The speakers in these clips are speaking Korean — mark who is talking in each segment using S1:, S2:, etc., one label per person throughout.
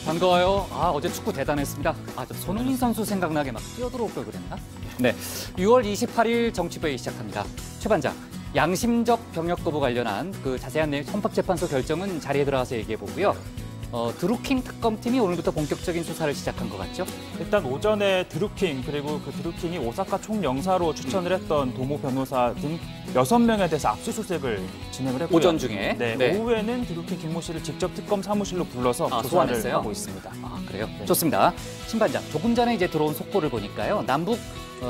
S1: 반가워요. 어제 축구 대단했습니다. 저 손흥민 선수 생각나게 막 뛰어들어올 걸 그랬나? 네, 6월 28일 정치부회 시작합니다. 최 반장, 양심적 병역 거부 관련한 그 자세한 내용 헌법재판소 결정은 자리에 들어가서 얘기해보고요. 드루킹 특검팀이 오늘부터 본격적인 수사를 시작한 것 같죠?
S2: 일단 오전에 드루킹 그리고 그 드루킹이 오사카 총영사로 추천을 했던 도모 변호사 등 6명에 대해서 압수수색을 진행을 했고요.
S1: 오전 중에?
S2: 네. 오후에는 드루킹 김모 씨를 직접 특검 사무실로 불러서 조사를
S1: 소환했어요?
S2: 하고 있습니다.
S1: 그래요?
S2: 네.
S1: 좋습니다. 신 반장, 조금 전에 이제 들어온 속보를 보니까요.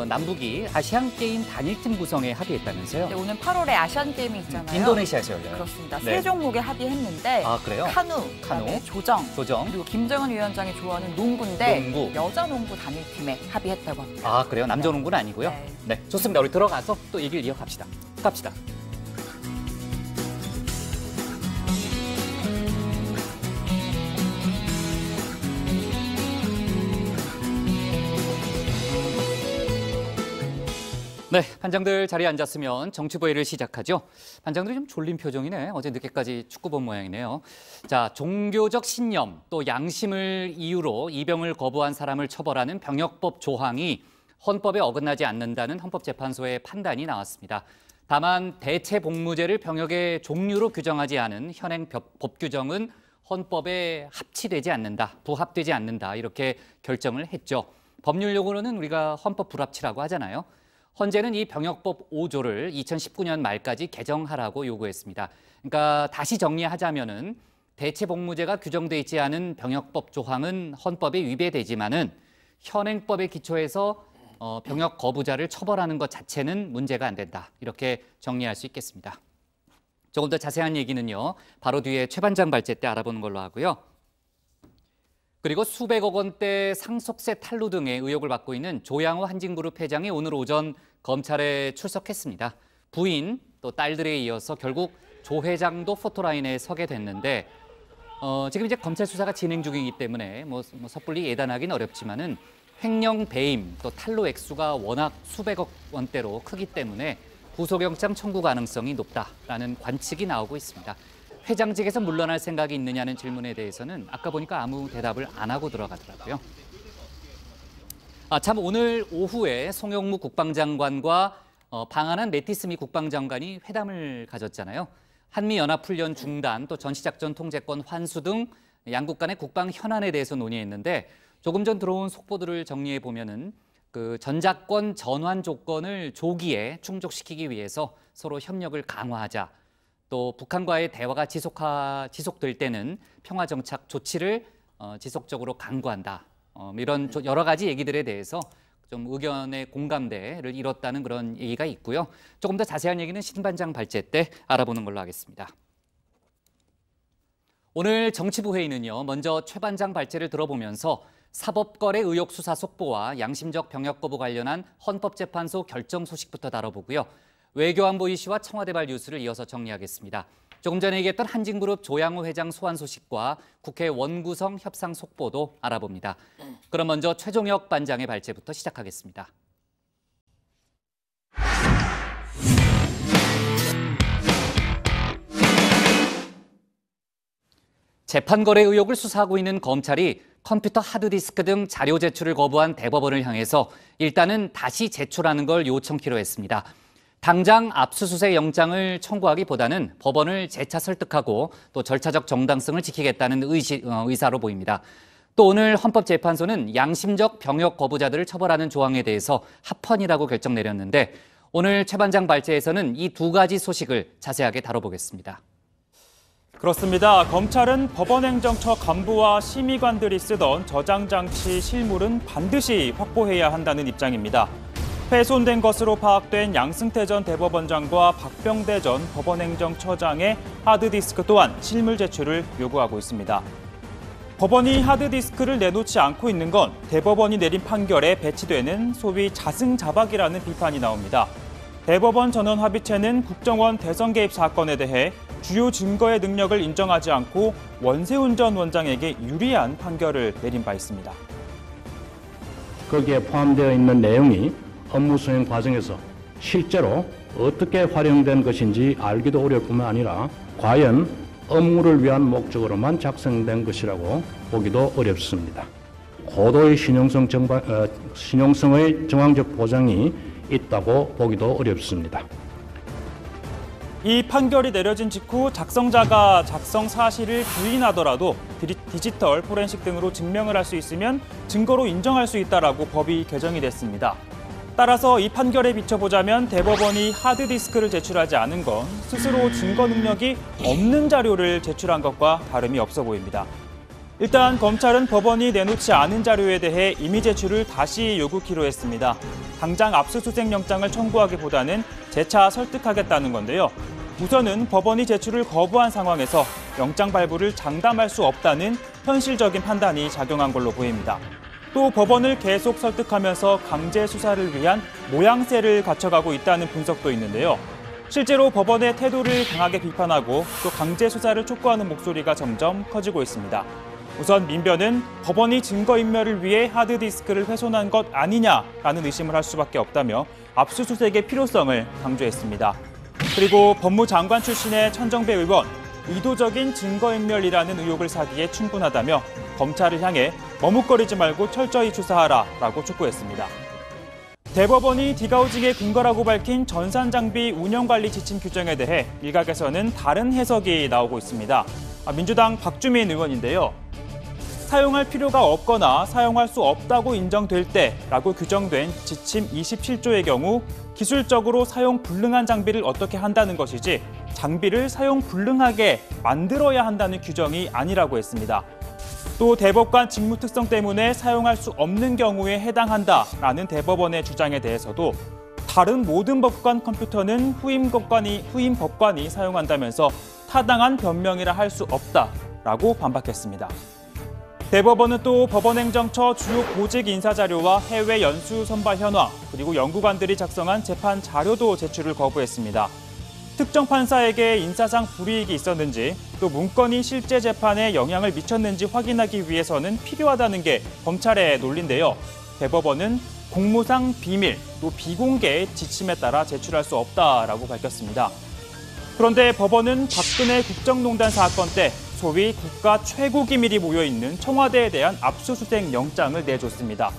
S1: 남북이 아시안게임 단일팀 구성에 합의했다면서요?
S3: 네, 오늘 8월에 아시안게임이 있잖아요.
S1: 인도네시아에서 열려요.
S3: 그렇습니다.
S1: 네.
S3: 세 종목에 합의했는데
S1: 그래요?
S3: 카누, 조정, 그리고 김정은 위원장이 좋아하는 농구인데 여자 농구 단일팀에 합의했다고 합니다.
S1: 그래요? 남자 농구는 아니고요? 네, 좋습니다. 우리 들어가서 또 얘기를 이어갑시다. 갑시다. 네, 반장들 자리에 앉았으면 정치부회를 시작하죠. 반장들이 좀 졸린 표정이네. 어제 늦게까지 축구 본 모양이네요. 자, 종교적 신념 또 양심을 이유로 입영을 거부한 사람을 처벌하는 병역법 조항이 헌법에 어긋나지 않는다는 헌법재판소의 판단이 나왔습니다. 다만 대체 복무제를 병역의 종류로 규정하지 않은 현행 법 규정은 헌법에 합치되지 않는다, 부합되지 않는다 이렇게 결정을 했죠. 법률용어로는 우리가 헌법 불합치라고 하잖아요. 헌재는 이 병역법 5조를 2019년 말까지 개정하라고 요구했습니다. 그러니까 다시 정리하자면은 대체 복무제가 규정돼 있지 않은 병역법 조항은 헌법에 위배되지만은 현행법에 기초해서 병역 거부자를 처벌하는 것 자체는 문제가 안 된다. 이렇게 정리할 수 있겠습니다. 조금 더 자세한 얘기는요. 바로 뒤에 최 반장 발제 때 알아보는 걸로 하고요. 그리고 수백억 원대 상속세 탈루 등의 의혹을 받고 있는 조양호 한진그룹 회장이 오늘 오전 검찰에 출석했습니다. 부인 또 딸들에 이어서 결국 조 회장도 포토라인에 서게 됐는데 지금 이제 검찰 수사가 진행 중이기 때문에 섣불리 예단하기는 어렵지만은 횡령 배임 또 탈루 액수가 워낙 수백억 원대로 크기 때문에 구속영장 청구 가능성이 높다라는 관측이 나오고 있습니다. 회장직에서 물러날 생각이 있느냐는 질문에 대해서는 아까 보니까 아무 대답을 안 하고 들어가더라고요. 참 오늘 오후에 송영무 국방장관과 방한한 매티스 미 국방장관이 회담을 가졌잖아요. 한미연합훈련 중단 또 전시작전 통제권 환수 등 양국 간의 국방 현안에 대해서 논의했는데 조금 전 들어온 속보들을 정리해 보면은 그 전작권 전환 조건을 조기에 충족시키기 위해서 서로 협력을 강화하자. 또 북한과의 대화가 지속될 때는 평화정착 조치를 지속적으로 강구한다. 이런 여러 가지 얘기들에 대해서 좀 의견의 공감대를 이뤘다는 그런 얘기가 있고요. 조금 더 자세한 얘기는 신 반장 발제 때 알아보는 걸로 하겠습니다. 오늘 정치부 회의는요. 먼저 최 반장 발제를 들어보면서 사법거래 의혹 수사 속보와 양심적 병역 거부 관련한 헌법재판소 결정 소식부터 다뤄보고요. 외교안보 이슈와 청와대발 뉴스를 이어서 정리하겠습니다. 조금 전에 얘기했던 한진그룹 조양호 회장 소환 소식과 국회 원구성 협상 속보도 알아봅니다. 그럼 먼저 최종혁 반장의 발제부터 시작하겠습니다. 재판거래 의혹을 수사하고 있는 검찰이 컴퓨터 하드디스크 등 자료 제출을 거부한 대법원을 향해서 일단은 다시 제출하는 걸 요청키로 했습니다. 당장 압수수색 영장을 청구하기보다는 법원을 재차 설득하고 또 절차적 정당성을 지키겠다는 의사로 보입니다. 또 오늘 헌법재판소는 양심적 병역 거부자들을 처벌하는 조항에 대해서 합헌이라고 결정 내렸는데 오늘 최 반장 발제에서는 이 두 가지 소식을 자세하게 다뤄보겠습니다.
S2: 그렇습니다. 검찰은 법원행정처 간부와 심의관들이 쓰던 저장장치 실물은 반드시 확보해야 한다는 입장입니다. 훼손된 것으로 파악된 양승태 전 대법원장과 박병대 전 법원행정처장의 하드디스크 또한 실물 제출을 요구하고 있습니다. 법원이 하드디스크를 내놓지 않고 있는 건 대법원이 내린 판결에 배치되는 소위 자승자박이라는 비판이 나옵니다. 대법원 전원합의체는 국정원 대선 개입 사건에 대해 주요 증거의 능력을 인정하지 않고 원세훈 전 원장에게 유리한 판결을 내린 바 있습니다.
S4: 거기에 포함되어 있는 내용이 업무 수행 과정에서 실제로 어떻게 활용된 것인지 알기도 어려울 뿐만 아니라 과연 업무를 위한 목적으로만 작성된 것이라고 보기도 어렵습니다. 고도의 신용성의 정황적 보장이 있다고 보기도 어렵습니다.
S2: 이 판결이 내려진 직후 작성자가 작성 사실을 부인하더라도 디지털 포렌식 등으로 증명을 할 수 있으면 증거로 인정할 수 있다라고 법이 개정이 됐습니다. 따라서 이 판결에 비춰보자면 대법원이 하드디스크를 제출하지 않은 건 스스로 증거 능력이 없는 자료를 제출한 것과 다름이 없어 보입니다. 일단 검찰은 법원이 내놓지 않은 자료에 대해 임의 제출을 다시 요구키로 했습니다. 당장 압수수색 영장을 청구하기보다는 재차 설득하겠다는 건데요. 우선은 법원이 제출을 거부한 상황에서 영장 발부를 장담할 수 없다는 현실적인 판단이 작용한 걸로 보입니다. 또 법원을 계속 설득하면서 강제 수사를 위한 모양새를 갖춰가고 있다는 분석도 있는데요. 실제로 법원의 태도를 강하게 비판하고 또 강제 수사를 촉구하는 목소리가 점점 커지고 있습니다. 우선 민변은 법원이 증거인멸을 위해 하드디스크를 훼손한 것 아니냐라는 의심을 할 수밖에 없다며 압수수색의 필요성을 강조했습니다. 그리고 법무장관 출신의 천정배 의원, 의도적인 증거인멸이라는 의혹을 사기에 충분하다며 검찰을 향해 머뭇거리지 말고 철저히 수사하라라고 촉구했습니다. 대법원이 디가우징의 근거라고 밝힌 전산장비 운영관리 지침 규정에 대해 일각에서는 다른 해석이 나오고 있습니다. 민주당 박주민 의원인데요. 사용할 필요가 없거나 사용할 수 없다고 인정될 때라고 규정된 지침 27조의 경우 기술적으로 사용 불능한 장비를 어떻게 한다는 것이지 장비를 사용 불능하게 만들어야 한다는 규정이 아니라고 했습니다. 또 대법관 직무 특성 때문에 사용할 수 없는 경우에 해당한다라는 대법원의 주장에 대해서도 다른 모든 법관 컴퓨터는 후임 법관이 사용한다면서 타당한 변명이라 할 수 없다라고 반박했습니다. 대법원은 또 법원행정처 주요 보직 인사 자료와 해외 연수 선발 현황, 그리고 연구관들이 작성한 재판 자료도 제출을 거부했습니다. 특정 판사에게 인사상 불이익이 있었는지, 또 문건이 실제 재판에 영향을 미쳤는지 확인하기 위해서는 필요하다는 게 검찰의 논리인데요. 대법원은 공무상 비밀, 또 비공개 지침에 따라 제출할 수 없다라고 밝혔습니다. 그런데 법원은 박근혜 국정농단 사건 때 소위 국가 최고기밀이 모여있는 청와대에 대한 압수수색 영장을 내줬습니다.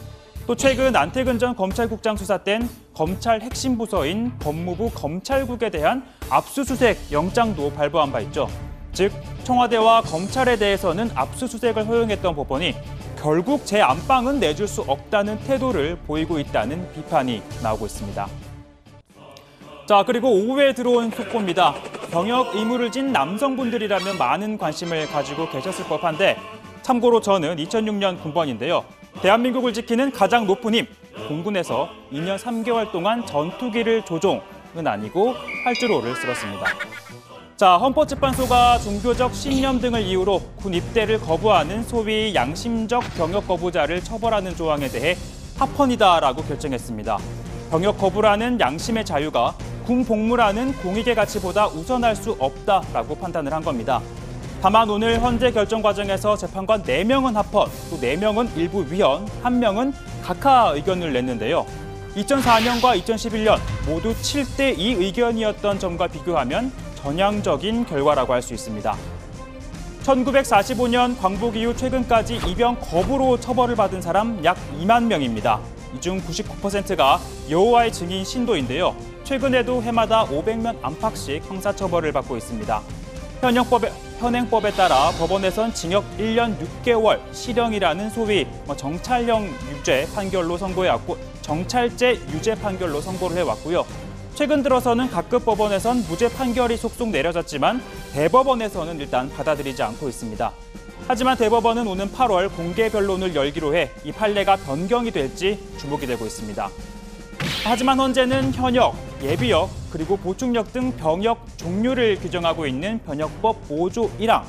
S2: 또 최근 안태근 전 검찰국장 수사 땐 검찰 핵심 부서인 법무부 검찰국에 대한 압수수색 영장도 발부한 바 있죠. 즉 청와대와 검찰에 대해서는 압수수색을 허용했던 법원이 결국 제 안방은 내줄 수 없다는 태도를 보이고 있다는 비판이 나오고 있습니다. 자, 그리고 오후에 들어온 속보입니다. 병역 의무를 진 남성분들이라면 많은 관심을 가지고 계셨을 법한데 참고로 저는 2006년 군번인데요. 대한민국을 지키는 가장 높은 힘, 공군에서 2년 3개월 동안 전투기를 조종은 아니고 활주로를 쓸었습니다. 자, 헌법재판소가 종교적 신념 등을 이유로 군 입대를 거부하는 소위 양심적 병역 거부자를 처벌하는 조항에 대해 합헌이다라고 결정했습니다. 병역 거부라는 양심의 자유가 군 복무라는 공익의 가치보다 우선할 수 없다라고 판단을 한 겁니다. 다만 오늘 헌재 결정 과정에서 재판관 4명은 합헌, 또 4명은 일부 위헌, 1명은 각하 의견을 냈는데요. 2004년과 2011년 모두 7대2 의견이었던 점과 비교하면 전향적인 결과라고 할 수 있습니다. 1945년 광복 이후 최근까지 입영 거부로 처벌을 받은 사람 약 2만 명입니다. 이 중 99%가 여호와의 증인 신도인데요. 최근에도 해마다 500명 안팎씩 형사처벌을 받고 있습니다. 현행법에 따라 법원에선 징역 1년 6개월, 실형이라는 소위 정찰형 유죄 판결로 선고해왔고 정찰제 유죄 판결로 선고를 해왔고요. 최근 들어서는 각급 법원에선 무죄 판결이 속속 내려졌지만 대법원에서는 일단 받아들이지 않고 있습니다. 하지만 대법원은 오는 8월 공개 변론을 열기로 해 이 판례가 변경이 될지 주목이 되고 있습니다. 하지만 헌재는 현역, 예비역, 그리고 보충역 등 병역 종류를 규정하고 있는 병역법 5조 1항,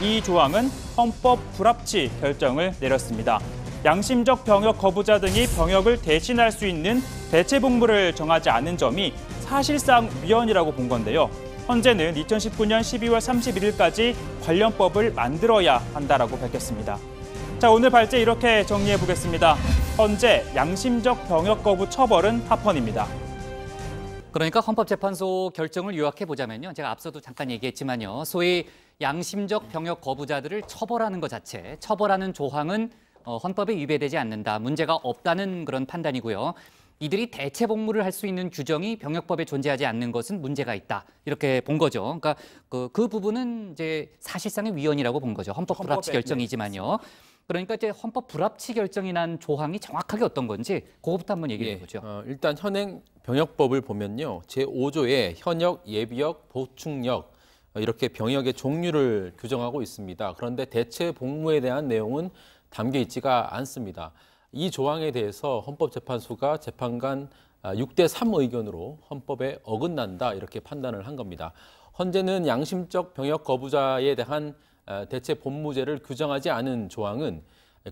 S2: 이 조항은 헌법 불합치 결정을 내렸습니다. 양심적 병역 거부자 등이 병역을 대신할 수 있는 대체 복무를 정하지 않은 점이 사실상 위헌이라고 본 건데요. 헌재는 2019년 12월 31일까지 관련 법을 만들어야 한다라고 밝혔습니다. 자, 오늘 발제 이렇게 정리해 보겠습니다. 헌재 양심적 병역 거부 처벌은 합헌입니다.
S1: 그러니까 헌법재판소 결정을 요약해 보자면요. 제가 앞서도 잠깐 얘기했지만요. 소위 양심적 병역 거부자들을 처벌하는 것 자체, 처벌하는 조항은 헌법에 위배되지 않는다. 문제가 없다는 그런 판단이고요. 이들이 대체 복무를 할 수 있는 규정이 병역법에 존재하지 않는 것은 문제가 있다. 이렇게 본 거죠. 그러니까 그 부분은 이제 사실상의 위헌이라고 본 거죠. 헌법 불합치 결정이지만요. 그러니까 이제 헌법 불합치 결정이 난 조항이 정확하게 어떤 건지 그거부터 한번 얘기해 보죠.
S5: 일단 현행 병역법을 보면요. 제5조에 현역, 예비역, 보충역 이렇게 병역의 종류를 규정하고 있습니다. 그런데 대체 복무에 대한 내용은 담겨 있지가 않습니다. 이 조항에 대해서 헌법재판소가 재판관 6대3 의견으로 헌법에 어긋난다 이렇게 판단을 한 겁니다. 헌재는 양심적 병역 거부자에 대한 대체 복무제를 규정하지 않은 조항은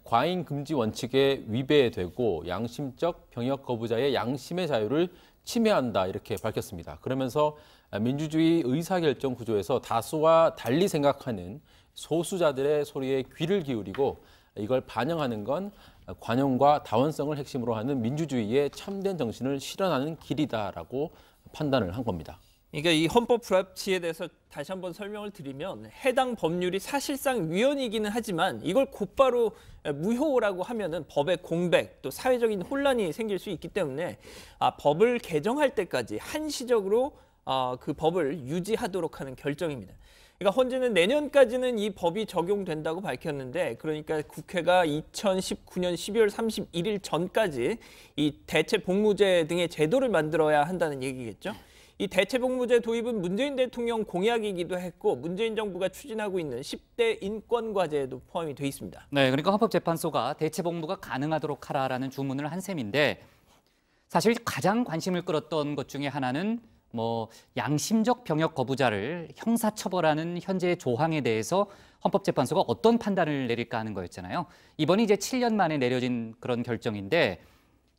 S5: 과잉 금지 원칙에 위배되고 양심적 병역 거부자의 양심의 자유를 침해한다 이렇게 밝혔습니다. 그러면서 민주주의 의사결정 구조에서 다수와 달리 생각하는 소수자들의 소리에 귀를 기울이고 이걸 반영하는 건 관용과 다원성을 핵심으로 하는 민주주의의 참된 정신을 실현하는 길이다라고 판단을 한 겁니다.
S6: 그러니까 이 헌법 불합치에 대해서 다시 한번 설명을 드리면 해당 법률이 사실상 위헌이기는 하지만 이걸 곧바로 무효라고 하면은 법의 공백 또 사회적인 혼란이 생길 수 있기 때문에 법을 개정할 때까지 한시적으로 그 법을 유지하도록 하는 결정입니다. 그러니까 헌재는 내년까지는 이 법이 적용된다고 밝혔는데 그러니까 국회가 2019년 12월 31일 전까지 이 대체 복무제 등의 제도를 만들어야 한다는 얘기겠죠. 이 대체 복무제 도입은 문재인 대통령 공약이기도 했고 문재인 정부가 추진하고 있는 10대 인권 과제에도 포함이 돼 있습니다.
S1: 네, 그러니까 헌법재판소가 대체 복무가 가능하도록 하라라는 주문을 한 셈인데 사실 가장 관심을 끌었던 것 중에 하나는 양심적 병역 거부자를 형사처벌하는 현재의 조항에 대해서 헌법재판소가 어떤 판단을 내릴까 하는 거였잖아요. 이번이 이제 7년 만에 내려진 그런 결정인데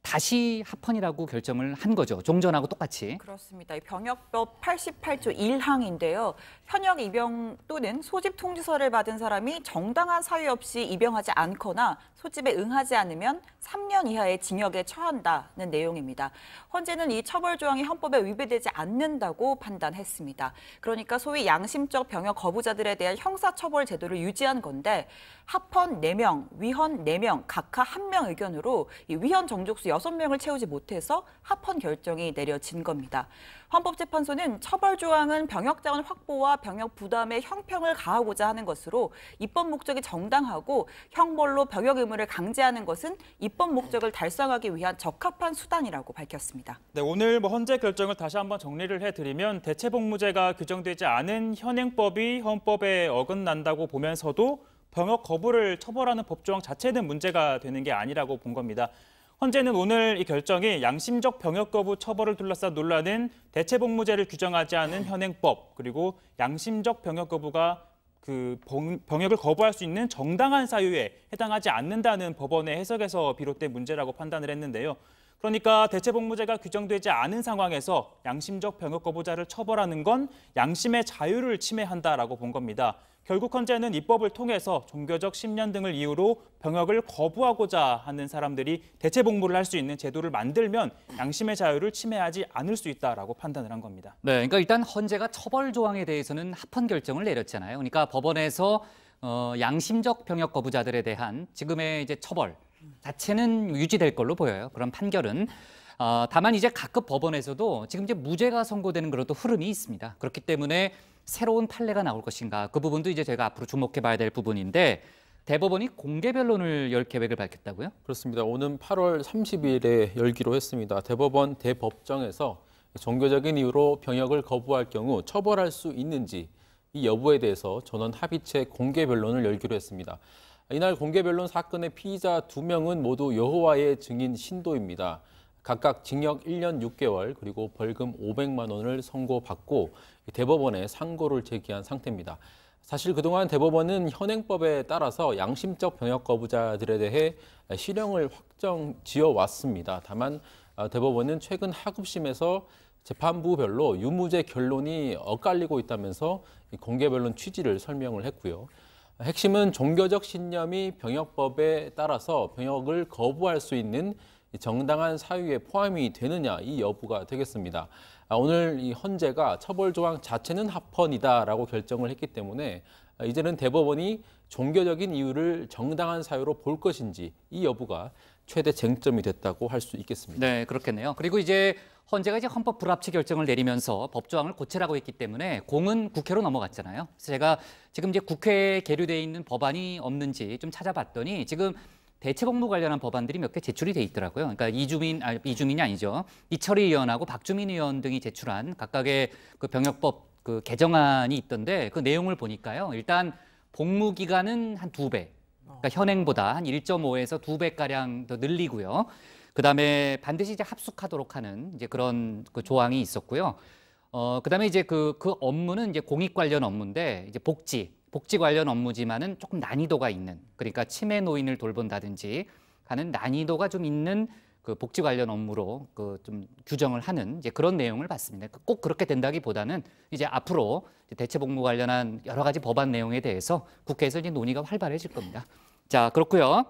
S1: 다시 합헌이라고 결정을 한 거죠. 종전하고 똑같이.
S3: 그렇습니다. 병역법 88조 1항인데요. 현역 입영 또는 소집 통지서를 받은 사람이 정당한 사유 없이 입영하지 않거나 소집에 응하지 않으면 3년 이하의 징역에 처한다는 내용입니다. 헌재는 이 처벌 조항이 헌법에 위배되지 않는다고 판단했습니다. 그러니까 소위 양심적 병역 거부자들에 대한 형사처벌 제도를 유지한 건데 합헌 4명, 위헌 4명, 각하 1명 의견으로 이 위헌 정족수 6명을 채우지 못해서 합헌 결정이 내려진 겁니다. 헌법재판소는 처벌 조항은 병역 자원 확보와 병역 부담의 형평을 가하고자 하는 것으로 입법 목적이 정당하고 형벌로 병역 의무를 강제하는 것은 입법 목적을 달성하기 위한 적합한 수단이라고 밝혔습니다.
S2: 네, 오늘 헌재 결정을 다시 한번 정리를 해드리면 대체 복무제가 규정되지 않은 현행법이 헌법에 어긋난다고 보면서도 병역 거부를 처벌하는 법조항 자체는 문제가 되는 게 아니라고 본 겁니다. 헌재는 오늘 이 결정이 양심적 병역 거부 처벌을 둘러싼 논란은 대체 복무제를 규정하지 않은 현행법 그리고 양심적 병역 거부가 병역을 거부할 수 있는 정당한 사유에 해당하지 않는다는 법원의 해석에서 비롯된 문제라고 판단을 했는데요. 그러니까 대체 복무제가 규정되지 않은 상황에서 양심적 병역 거부자를 처벌하는 건 양심의 자유를 침해한다라고 본 겁니다. 결국 헌재는 입법을 통해서 종교적 신념 등을 이유로 병역을 거부하고자 하는 사람들이 대체 복무를 할 수 있는 제도를 만들면 양심의 자유를 침해하지 않을 수 있다라고 판단을 한 겁니다.
S1: 네, 그러니까 일단 헌재가 처벌 조항에 대해서는 합헌 결정을 내렸잖아요. 그러니까 법원에서 양심적 병역 거부자들에 대한 지금의 이제 처벌 자체는 유지될 걸로 보여요. 그런 판결은. 다만 이제 각급 법원에서도 지금 이제 무죄가 선고되는 그런 또 흐름이 있습니다. 그렇기 때문에 새로운 판례가 나올 것인가 그 부분도 이제 저희가 앞으로 주목해봐야 될 부분인데 대법원이 공개 변론을 열 계획을 밝혔다고요?
S5: 그렇습니다. 오는 8월 30일에 열기로 했습니다. 대법원 대법정에서 종교적인 이유로 병역을 거부할 경우 처벌할 수 있는지 이 여부에 대해서 전원 합의체 공개 변론을 열기로 했습니다. 이날 공개 변론 사건의 피의자 2명은 모두 여호와의 증인 신도입니다. 각각 징역 1년 6개월 그리고 벌금 500만 원을 선고받고 대법원에 상고를 제기한 상태입니다. 사실 그동안 대법원은 현행법에 따라서 양심적 병역 거부자들에 대해 실형을 확정 지어왔습니다. 다만 대법원은 최근 하급심에서 재판부별로 유무죄 결론이 엇갈리고 있다면서 공개 변론 취지를 설명을 했고요. 핵심은 종교적 신념이 병역법에 따라서 병역을 거부할 수 있는 정당한 사유에 포함이 되느냐 이 여부가 되겠습니다. 오늘 이 헌재가 처벌 조항 자체는 합헌이다라고 결정을 했기 때문에 이제는 대법원이 종교적인 이유를 정당한 사유로 볼 것인지 이 여부가 최대 쟁점이 됐다고 할 수 있겠습니다.
S1: 네, 그렇겠네요. 그리고 이제 헌재가 이제 헌법 불합치 결정을 내리면서 법조항을 고치라고 했기 때문에 공은 국회로 넘어갔잖아요. 그래서 제가 지금 이제 국회에 계류돼 있는 법안이 없는지 좀 찾아봤더니 지금 대체복무 관련한 법안들이 몇 개 제출이 돼 있더라고요. 그러니까 이주민이 아니죠. 이철희 의원하고 박주민 의원 등이 제출한 각각의 그 병역법 그 개정안이 있던데 그 내용을 보니까요. 일단 복무 기간은 한 2배. 그러니까 현행보다 한 1.5에서 2배가량 더 늘리고요. 그다음에 반드시 이제 합숙하도록 하는 이제 그런 그 조항이 있었고요. 그다음에 이제 그 업무는 이제 공익 관련 업무인데 이제 복지 관련 업무지만은 조금 난이도가 있는, 그러니까 치매 노인을 돌본다든지 하는 난이도가 좀 있는 그 복지 관련 업무로 그 좀 규정을 하는 이제 그런 내용을 봤습니다. 꼭 그렇게 된다기보다는 이제 앞으로 대체복무 관련한 여러 가지 법안 내용에 대해서 국회에서 이제 논의가 활발해질 겁니다. 자, 그렇고요.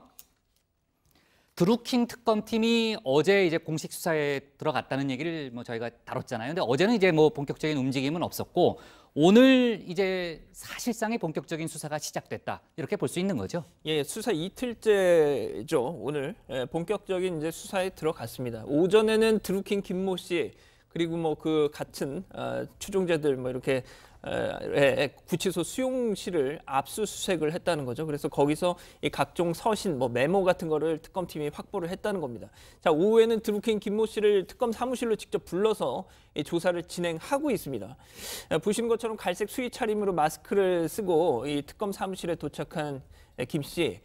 S1: 드루킹 특검팀이 어제 이제 공식 수사에 들어갔다는 얘기를 뭐 저희가 다뤘잖아요. 근데 어제는 이제 뭐 본격적인 움직임은 없었고 오늘 이제 사실상의 본격적인 수사가 시작됐다 이렇게 볼 수 있는 거죠.
S6: 예, 수사 이틀째죠. 오늘 본격적인 이제 수사에 들어갔습니다. 오전에는 드루킹 김모 씨 그리고 뭐 그 같은 추종자들 뭐 이렇게 구치소 수용실을 압수수색을 했다는 거죠. 그래서 거기서 이 각종 서신, 뭐 메모 같은 거를 특검팀이 확보를 했다는 겁니다. 자, 오후에는 드루킹 김모 씨를 특검 사무실로 직접 불러서 이 조사를 진행하고 있습니다. 보시는 것처럼 갈색 수의 차림으로 마스크를 쓰고 이 특검 사무실에 도착한 김 씨,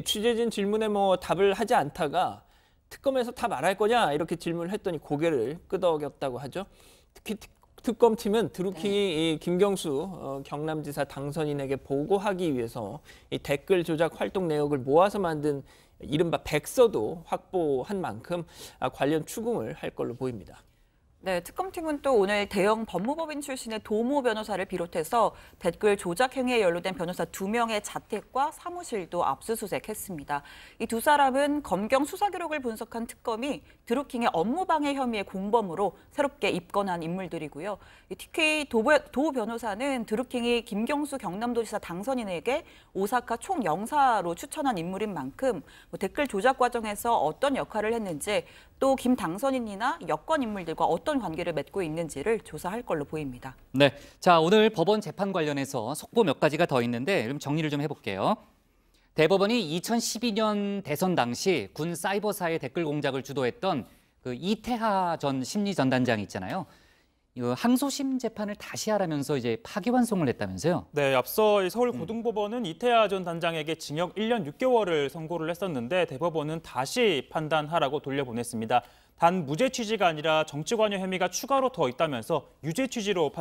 S6: 취재진 질문에 뭐 답을 하지 않다가 특검에서 다 말할 거냐 이렇게 질문을 했더니 고개를 끄덕였다고 하죠. 특히 특검팀은 드루킹이 이 김경수 경남지사 당선인에게 보고하기 위해서 이 댓글 조작 활동 내역을 모아서 만든 이른바 백서도 확보한 만큼 관련 추궁을 할 걸로 보입니다.
S3: 네, 특검팀은 또 오늘 대형 법무법인 출신의 도모 변호사를 비롯해서 댓글 조작 행위에 연루된 변호사 2명의 자택과 사무실도 압수수색했습니다. 이 두 사람은 검경 수사 기록을 분석한 특검이 드루킹의 업무방해 혐의의 공범으로 새롭게 입건한 인물들이고요. 특히 도 변호사는 드루킹이 김경수 경남도지사 당선인에게 오사카 총영사로 추천한 인물인 만큼 댓글 조작 과정에서 어떤 역할을 했는지 또 김 당선인이나 여권 인물들과 어떤 관계를 맺고 있는지를 조사할 걸로 보입니다.
S1: 네, 자 오늘 법원 재판 관련해서 속보 몇 가지가 더 있는데 그럼 정리를 좀 해볼게요. 대법원이 2012년 대선 당시 군 사이버사의 댓글 공작을 주도했던 그 이태하 전 심리전단장 있잖아요. 항소심 재판을 다시 하라면서 이제 파기환송을 했다면서요?
S2: 네, 앞서 서울고등법원은 이태하 전 단장에게 징역 1년 6개월을 선고를 했었는데 대법원은 다시 판단하라고 돌려보냈습니다. 단 무죄 취지가 아니라 정치 관여 혐의가 추가로 더 있다면서 유죄 취지로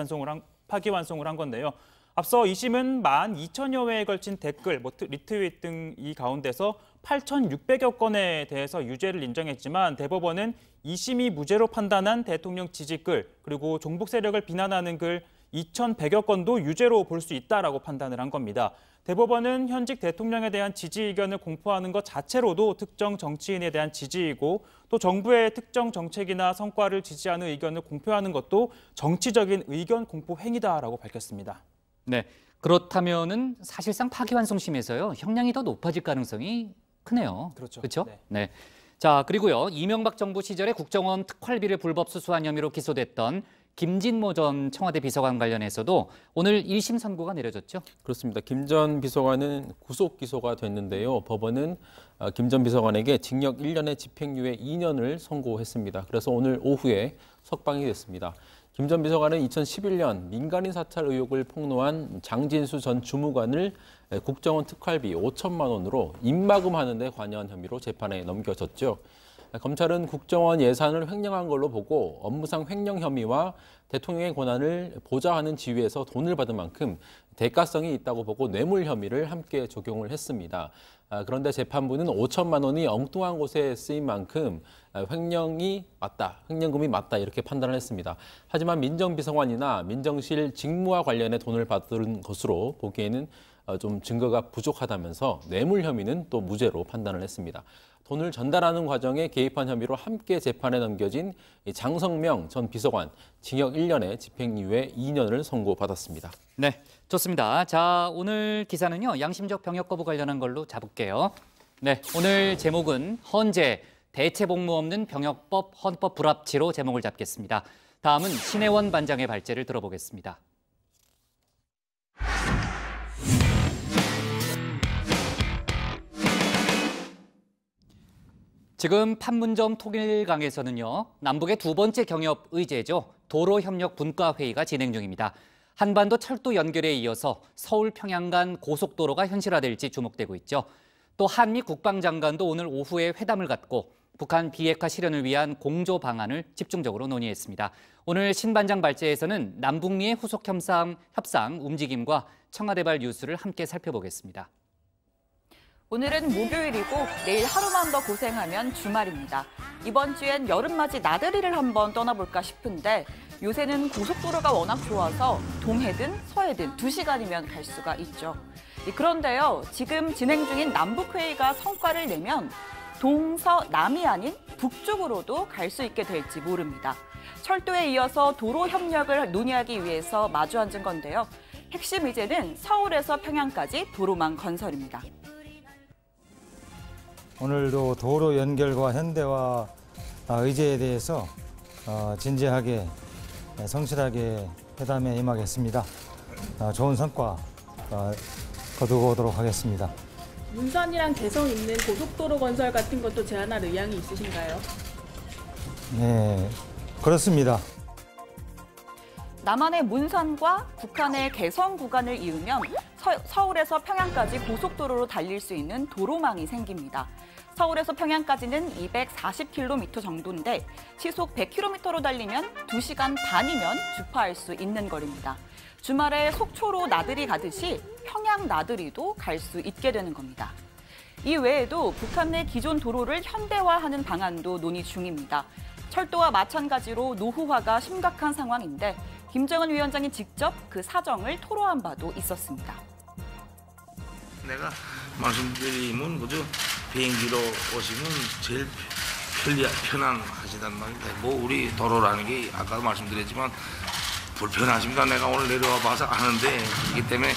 S2: 파기환송을 한 건데요. 앞서 2심은 12,000여 회에 걸친 댓글, 리트윗 등 이 가운데서 8,600여 건에 대해서 유죄를 인정했지만 대법원은 2심이 무죄로 판단한 대통령 지지글 그리고 종북 세력을 비난하는 글 2,100여 건도 유죄로 볼 수 있다라고 판단을 한 겁니다. 대법원은 현직 대통령에 대한 지지 의견을 공표하는 것 자체로도 특정 정치인에 대한 지지이고 또 정부의 특정 정책이나 성과를 지지하는 의견을 공표하는 것도 정치적인 의견 공표 행위다라고 밝혔습니다.
S1: 네, 그렇다면은 사실상 파기환송심에서요 형량이 더 높아질 가능성이 크네요.
S2: 그렇죠.
S1: 그렇죠?
S2: 네.
S1: 네. 자, 그리고요. 이명박 정부 시절에 국정원 특활비를 불법 수수한 혐의로 기소됐던 김진모 전 청와대 비서관 관련해서도 오늘 1심 선고가 내려졌죠?
S5: 그렇습니다. 김 전 비서관은 구속 기소가 됐는데요. 법원은 김 전 비서관에게 징역 1년에 집행유예 2년을 선고했습니다. 그래서 오늘 오후에 석방이 됐습니다. 김 전 비서관은 2011년 민간인 사찰 의혹을 폭로한 장진수 전 주무관을 국정원 특활비 5천만 원으로 입막음하는 데 관여한 혐의로 재판에 넘겨졌죠. 검찰은 국정원 예산을 횡령한 걸로 보고 업무상 횡령 혐의와 대통령의 권한을 보좌하는 지위에서 돈을 받은 만큼 대가성이 있다고 보고 뇌물 혐의를 함께 적용을 했습니다. 그런데 재판부는 5천만 원이 엉뚱한 곳에 쓰인 만큼 횡령금이 맞다 이렇게 판단을 했습니다. 하지만 민정비서관이나 민정실 직무와 관련해 돈을 받은 것으로 보기에는 좀 증거가 부족하다면서 뇌물 혐의는 또 무죄로 판단을 했습니다. 돈을 전달하는 과정에 개입한 혐의로 함께 재판에 넘겨진 장성명 전 비서관 징역 1년에 집행유예 2년을 선고받았습니다.
S1: 네, 좋습니다. 자, 오늘 기사는요. 양심적 병역 거부 관련한 걸로 잡을게요. 네, 오늘 제목은 헌재 대체 복무 없는 병역법 헌법 불합치로 제목을 잡겠습니다. 다음은 신혜원 반장의 발제를 들어보겠습니다. 지금 판문점 통일강에서는요, 남북의 두 번째 경협 의제죠. 도로협력 분과회의가 진행 중입니다. 한반도 철도 연결에 이어서 서울 평양 간 고속도로가 현실화될지 주목되고 있죠. 또 한미 국방장관도 오늘 오후에 회담을 갖고 북한 비핵화 실현을 위한 공조 방안을 집중적으로 논의했습니다. 오늘 신 반장 발제에서는 남북미의 후속 협상 움직임과 청와대발 뉴스를 함께 살펴보겠습니다.
S3: 오늘은 목요일이고 내일 하루만 더 고생하면 주말입니다. 이번 주엔 여름맞이 나들이를 한번 떠나볼까 싶은데 요새는 고속도로가 워낙 좋아서 동해든 서해든 2시간이면 갈 수가 있죠. 그런데요, 지금 진행 중인 남북회의가 성과를 내면 동서남이 아닌 북쪽으로도 갈 수 있게 될지 모릅니다. 철도에 이어서 도로 협력을 논의하기 위해서 마주 앉은 건데요. 핵심 의제는 서울에서 평양까지 도로망 건설입니다.
S7: 오늘도 도로 연결과 현대화 의제에 대해서 진지하게 성실하게 회담에 임하겠습니다. 좋은 성과 거두어보도록 하겠습니다.
S8: 문산이랑 개성 있는 고속도로 건설 같은 것도 제안할 의향이 있으신가요?
S7: 네, 그렇습니다.
S3: 남한의 문산과 북한의 개성 구간을 이으면 서울에서 평양까지 고속도로로 달릴 수 있는 도로망이 생깁니다. 서울에서 평양까지는 240km 정도인데 시속 100km로 달리면 2시간 반이면 주파할 수 있는 거리입니다. 주말에 속초로 나들이 가듯이 평양 나들이도 갈 수 있게 되는 겁니다. 이 외에도 북한 내 기존 도로를 현대화하는 방안도 논의 중입니다. 철도와 마찬가지로 노후화가 심각한 상황인데 김정은 위원장이 직접 그 사정을 토로한 바도 있었습니다.
S9: 내가 말씀드리면 그저 비행기로 오시면 제일 편안하시단 말입니다. 뭐 우리 도로라는 게 아까도 말씀드렸지만 불편하십니다. 내가 오늘 내려와 봐서 아는데 이기 때문에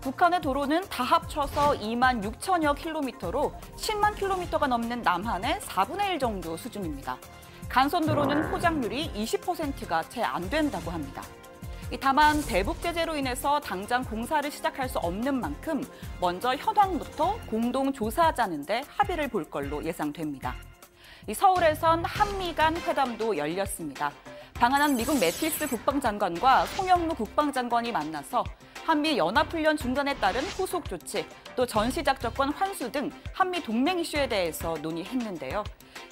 S3: 북한의 도로는 다 합쳐서 2만 6천여 킬로미터로 10만 킬로미터가 넘는 남한의 4분의 1 정도 수준입니다. 간선도로는 포장률이 20%가 채 안 된다고 합니다. 다만 대북 제재로 인해서 당장 공사를 시작할 수 없는 만큼 먼저 현황부터 공동 조사하자는데 합의를 볼 걸로 예상됩니다. 서울에선 한미 간 회담도 열렸습니다. 방한한 미국 매티스 국방장관과 송영무 국방장관이 만나서 한미 연합훈련 중단에 따른 후속 조치, 또 전시작전권 환수 등 한미 동맹 이슈에 대해서 논의했는데요.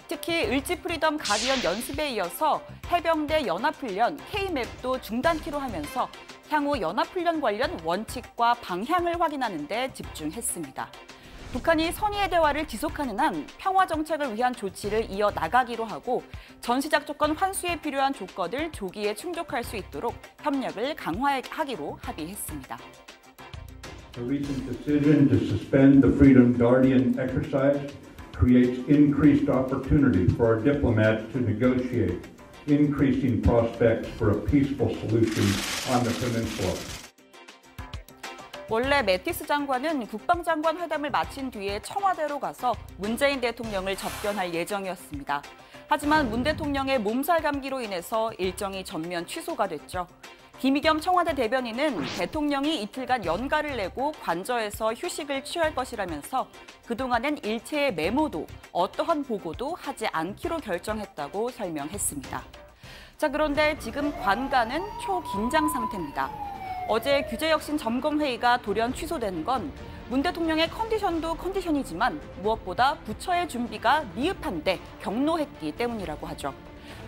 S3: 특히 을지 프리덤 가디언 연습에 이어서 해병대 연합훈련 K-맵도 중단키로 하면서 향후 연합훈련 관련 원칙과 방향을 확인하는 데 집중했습니다. 북한이 선의의 대화를 지속하는 한 평화 정착을 위한 조치를 이어나가기로 하고 전시작전권 환수에 필요한 조건을 조기에 충족할 수 있도록 협력을 강화하기로 합의했습니다.
S10: The recent decision to suspend the Freedom Guardian exercise creates increased opportunity for our diplomats to negotiate, increasing prospects for a peaceful solution on the peninsula.
S3: 원래 매티스 장관은 국방장관 회담을 마친 뒤에 청와대로 가서 문재인 대통령을 접견할 예정이었습니다. 하지만 문 대통령의 몸살 감기로 인해서 일정이 전면 취소가 됐죠. 김의겸 청와대 대변인은 대통령이 이틀간 연가를 내고 관저에서 휴식을 취할 것이라면서 그동안엔 일체의 메모도 어떠한 보고도 하지 않기로 결정했다고 설명했습니다. 자, 그런데 지금 관가는 초긴장 상태입니다. 어제 규제혁신 점검회의가 돌연 취소된 건 문 대통령의 컨디션도 컨디션이지만 무엇보다 부처의 준비가 미흡한데 경로했기 때문이라고 하죠.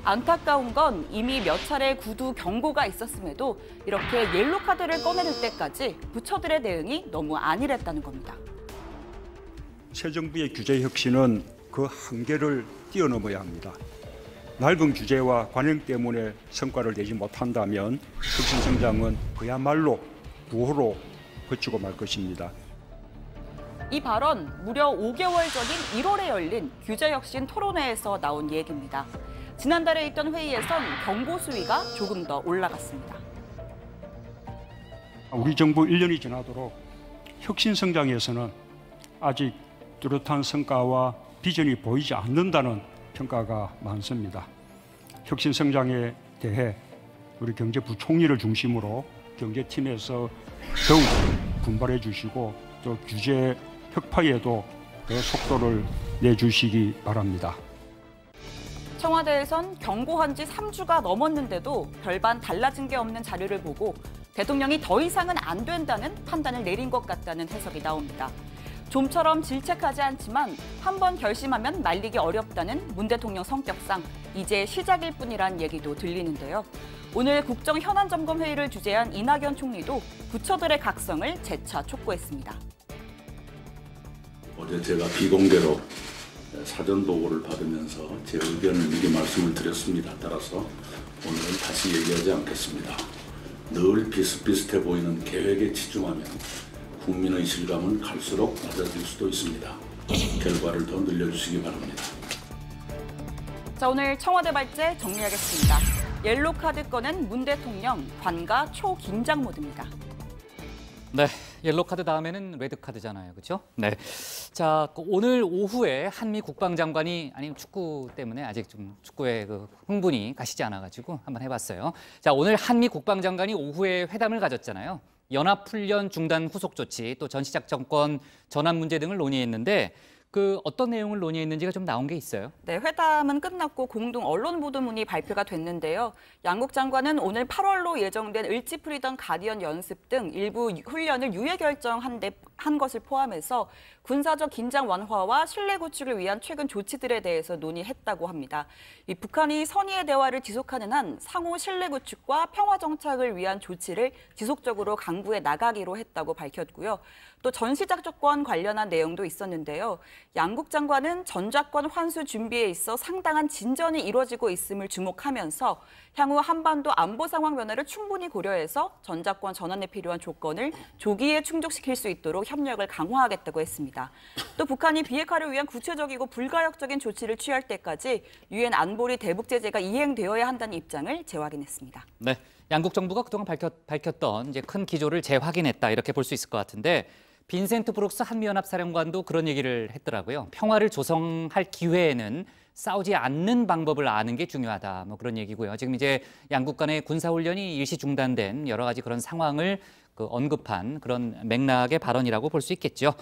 S3: 안타까운 건 이미 몇 차례 구두 경고가 있었음에도 이렇게 옐로 카드를 꺼내들 때까지 부처들의 대응이 너무 안일했다는 겁니다.
S11: 새 정부의 규제 혁신은 그 한계를 뛰어넘어야 합니다. 낡은 규제와 관행 때문에 성과를 내지 못한다면 혁신 성장은 그야말로 부호로 거치고 말 것입니다.
S3: 이 발언 무려 5개월 전인 1월에 열린 규제혁신 토론회에서 나온 얘기입니다. 지난달에 있던 회의에선 경고 수위가 조금 더 올라갔습니다.
S11: 우리 정부 1년이 지나도록 혁신 성장에서는 아직 뚜렷한 성과와 비전이 보이지 않는다는 평가가 많습니다. 혁신 성장에 대해 우리 경제부총리를 중심으로 경제팀에서 더욱 분발해 주시고 또 규제 혁파에도 더 속도를 내주시기 바랍니다.
S3: 청와대에선 경고한 지 3주가 넘었는데도 별반 달라진 게 없는 자료를 보고 대통령이 더 이상은 안 된다는 판단을 내린 것 같다는 해석이 나옵니다. 좀처럼 질책하지 않지만 한 번 결심하면 말리기 어렵다는 문 대통령 성격상 이제 시작일 뿐이란 얘기도 들리는데요. 오늘 국정 현안 점검 회의를 주재한 이낙연 총리도 부처들의 각성을 재차 촉구했습니다.
S12: 어제 제가 비공개로 사전 보고를 받으면서 제 의견을 미리 말씀을 드렸습니다. 따라서 오늘은 다시 얘기하지 않겠습니다. 늘 비슷비슷해 보이는 계획에 치중하면 국민의 실감은 갈수록 낮아질 수도 있습니다. 결과를 더 늘려주시기 바랍니다.
S3: 자, 오늘 청와대 발제 정리하겠습니다. 옐로 카드 꺼낸 문 대통령, 관가 초긴장 모드입니다.
S1: 네, 옐로 카드 다음에는 레드 카드잖아요, 그렇죠? 네. 자, 오늘 오후에 한미 국방장관이 아니면 축구 때문에 아직 좀 축구에 그 흥분이 가시지 않아가지고 한번 해봤어요. 자, 오늘 한미 국방장관이 오후에 회담을 가졌잖아요. 연합훈련 중단 후속 조치, 또 전시작전권 전환 문제 등을 논의했는데 그 어떤 내용을 논의했는지가 좀 나온 게 있어요?
S3: 네, 회담은 끝났고 공동 언론 보도문이 발표가 됐는데요. 양국 장관은 오늘 8월로 예정된 을지프리던 가디언 연습 등 일부 훈련을 유예 결정한 것을 포함해서 군사적 긴장 완화와 신뢰 구축을 위한 최근 조치들에 대해서 논의했다고 합니다. 이 북한이 선의의 대화를 지속하는 한 상호 신뢰 구축과 평화 정착을 위한 조치를 지속적으로 강구해 나가기로 했다고 밝혔고요. 또 전시작전권 관련한 내용도 있었는데요. 양국 장관은 전작권 환수 준비에 있어 상당한 진전이 이루어지고 있음을 주목하면서 향후 한반도 안보 상황 변화를 충분히 고려해서 전작권 전환에 필요한 조건을 조기에 충족시킬 수 있도록 협력을 강화하겠다고 했습니다. 또 북한이 비핵화를 위한 구체적이고 불가역적인 조치를 취할 때까지 유엔 안보리 대북 제재가 이행되어야 한다는 입장을 재확인했습니다.
S1: 네, 양국 정부가 그동안 밝혔던 이제 큰 기조를 재확인했다 이렇게 볼 수 있을 것 같은데 빈센트 브룩스 한미연합사령관도 그런 얘기를 했더라고요. 평화를 조성할 기회에는 싸우지 않는 방법을 아는 게 중요하다. 뭐 그런 얘기고요. 지금 이제 양국 간의 군사훈련이 일시 중단된 여러 가지 그런 상황을 언급한 그런 맥락의 발언이라고 볼 수 있겠죠.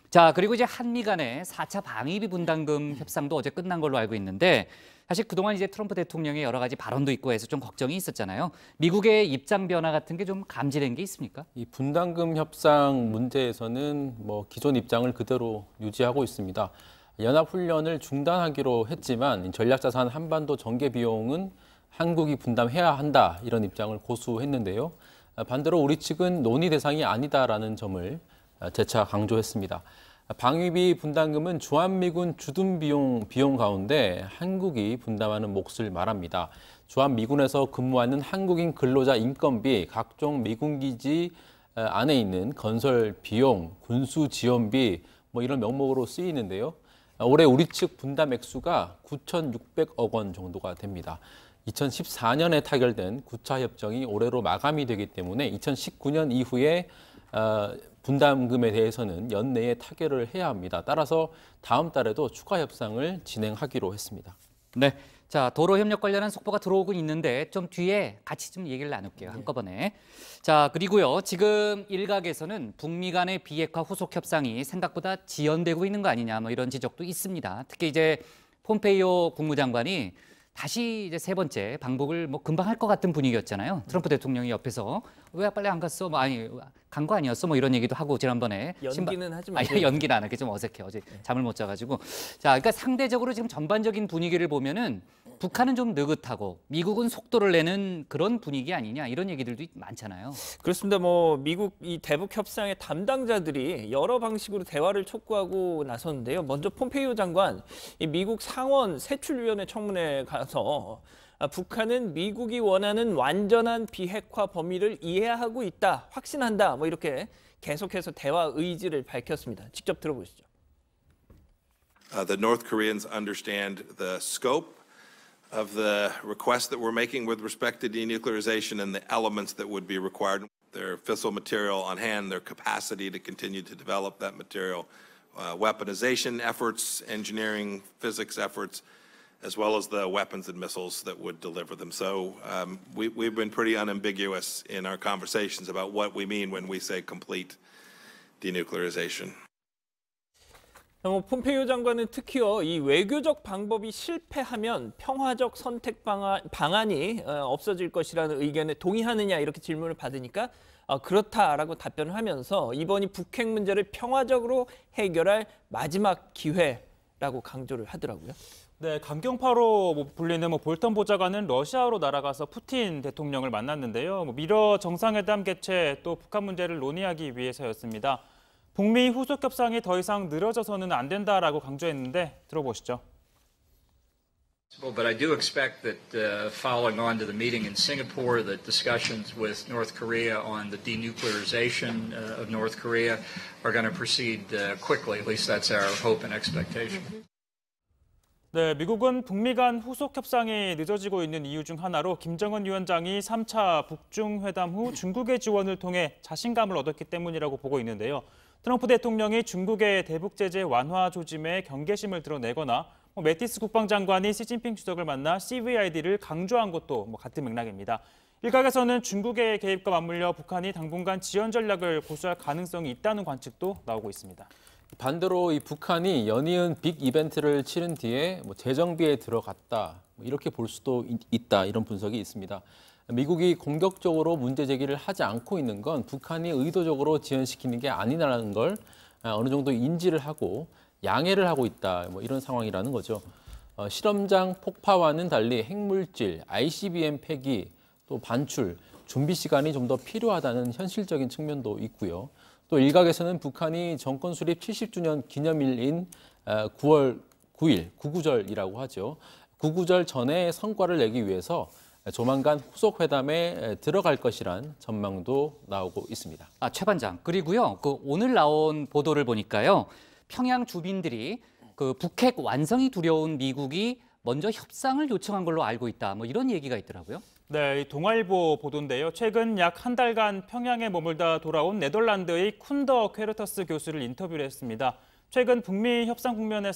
S1: 자, 그리고 이제 한미 간의 4차 방위비 분담금 협상도 어제 끝난 걸로 알고 있는데 사실 그동안 이제 트럼프 대통령의 여러 가지 발언도 있고 해서 좀 걱정이 있었잖아요. 미국의 입장 변화 같은 게 좀 감지된 게 있습니까?
S5: 이 분담금 협상 문제에서는 뭐 기존 입장을 그대로 유지하고 있습니다. 연합훈련을 중단하기로 했지만 전략자산 한반도 전개 비용은 한국이 분담해야 한다 이런 입장을 고수했는데요. 반대로 우리 측은 논의 대상이 아니다라는 점을 재차 강조했습니다. 방위비 분담금은 주한미군 주둔 비용 가운데 한국이 분담하는 몫을 말합니다. 주한미군에서 근무하는 한국인 근로자 인건비, 각종 미군 기지 안에 있는 건설 비용, 군수 지원비 뭐 이런 명목으로 쓰이는데요. 올해 우리 측 분담 액수가 9,600억 원 정도가 됩니다. 2014년에 타결된 9차 협정이 올해로 마감이 되기 때문에 2019년 이후에 분담금에 대해서는 연내에 타결을 해야 합니다. 따라서 다음 달에도 추가 협상을 진행하기로 했습니다.
S1: 네, 자 도로 협력 관련한 속보가 들어오고 있는데 좀 뒤에 같이 좀 얘기를 나눌게요. 한꺼번에. 자 그리고요 지금 일각에서는 북미 간의 비핵화 후속 협상이 생각보다 지연되고 있는 거 아니냐 뭐 이런 지적도 있습니다. 특히 이제 폼페이오 국무장관이 다시 이제 세 번째 방북을 뭐 금방 할 것 같은 분위기였잖아요. 트럼프 대통령이 옆에서 왜 빨리 안 갔어? 뭐 아니 간 거 아니었어? 뭐 이런 얘기도 하고 지난번에
S6: 연기는 하지 마세요.
S1: 아니 연기는 안 하게 좀 어색해. 어제 잠을 못 자가지고. 자, 그러니까 상대적으로 지금 전반적인 분위기를 보면은 북한은 좀 느긋하고 미국은 속도를 내는 그런 분위기 아니냐 이런 얘기들도 많잖아요.
S6: 그렇습니다. 뭐 미국 이 대북 협상의 담당자들이 여러 방식으로 대화를 촉구하고 나섰는데요. 먼저 폼페이오 장관, 이 미국 상원 세출위원회 청문회에 가서 북한은 미국이 원하는 완전한 비핵화 범위를 이해하고 있다, 확신한다, 뭐 이렇게 계속해서 대화 의지를 밝혔습니다. 직접 들어보시죠.
S13: The North Koreans understand the scope of the request that we're making with respect to denuclearization and the elements that would be required. Their fissile material on hand, their capacity to continue to develop that material, weaponization efforts, engineering, physics efforts, as well as the weapons and missiles that would deliver them. So we've been pretty unambiguous in our conversations about what we mean when we say complete denuclearization.
S6: 폼페이오 장관은 특히요, 이 외교적 방법이 실패하면 평화적 선택 방안이 없어질 것이라는 의견에 동의하느냐 이렇게 질문을 받으니까 그렇다라고 답변을 하면서 이번이 북핵 문제를 평화적으로 해결할 마지막 기회라고 강조를 하더라고요.
S2: 네, 강경파로 불리는 볼턴 보좌관은 러시아로 날아가서 푸틴 대통령을 만났는데요. 미러 정상회담 개최 또 북한 문제를 논의하기 위해서였습니다. 북미 후속 협상이 더 이상 늘어져서는 안 된다라고 강조했는데 들어보시죠.
S14: But I do expect that following on to the meeting in Singapore, that discussions with North Korea on the denuclearization of North Korea are going to proceed quickly. At least that's our hope and expectation.
S2: 네, 미국은 북미 간 후속 협상이 늦어지고 있는 이유 중 하나로 김정은 위원장이 3차 북중 회담 후 중국의 지원을 통해 자신감을 얻었기 때문이라고 보고 있는데요. 트럼프 대통령이 중국의 대북 제재 완화 조짐에 경계심을 드러내거나 매티스 국방장관이 시진핑 주석을 만나 CVID를 강조한 것도 같은 맥락입니다. 일각에서는 중국의 개입과 맞물려 북한이 당분간 지연 전략을 고수할 가능성이 있다는 관측도 나오고 있습니다.
S5: 반대로 이 북한이 연이은 빅 이벤트를 치른 뒤에 재정비에 들어갔다 이렇게 볼 수도 있다 이런 분석이 있습니다. 미국이 공격적으로 문제 제기를 하지 않고 있는 건 북한이 의도적으로 지연시키는 게 아니라는 걸 어느 정도 인지를 하고 양해를 하고 있다 이런 상황이라는 거죠. 실험장 폭파와는 달리 핵물질, ICBM 폐기, 또 반출, 준비 시간이 좀 더 필요하다는 현실적인 측면도 있고요. 또 일각에서는 북한이 정권 수립 70주년 기념일인 9월 9일, 구구절이라고 하죠. 구구절 전에 성과를 내기 위해서 조만간 후속 회담에 들어갈 것이란 전망도 나오고 있습니다.
S1: 최 반장, 그리고요. 오늘 나온 보도를 보니까요. 평양 주민들이 북핵 완성이 두려운 미국이 먼저 협상을 요청한 걸로 알고 있다. 이런 얘기가 있더라고요.
S2: 네, 동아일보 보도인데요. 최근 약 한 달간 평양에 머물다 돌아온 네덜란드의 쿤더 퀘르터스 교수를 인터뷰를 했습니다. 최근 북미 협상 국면에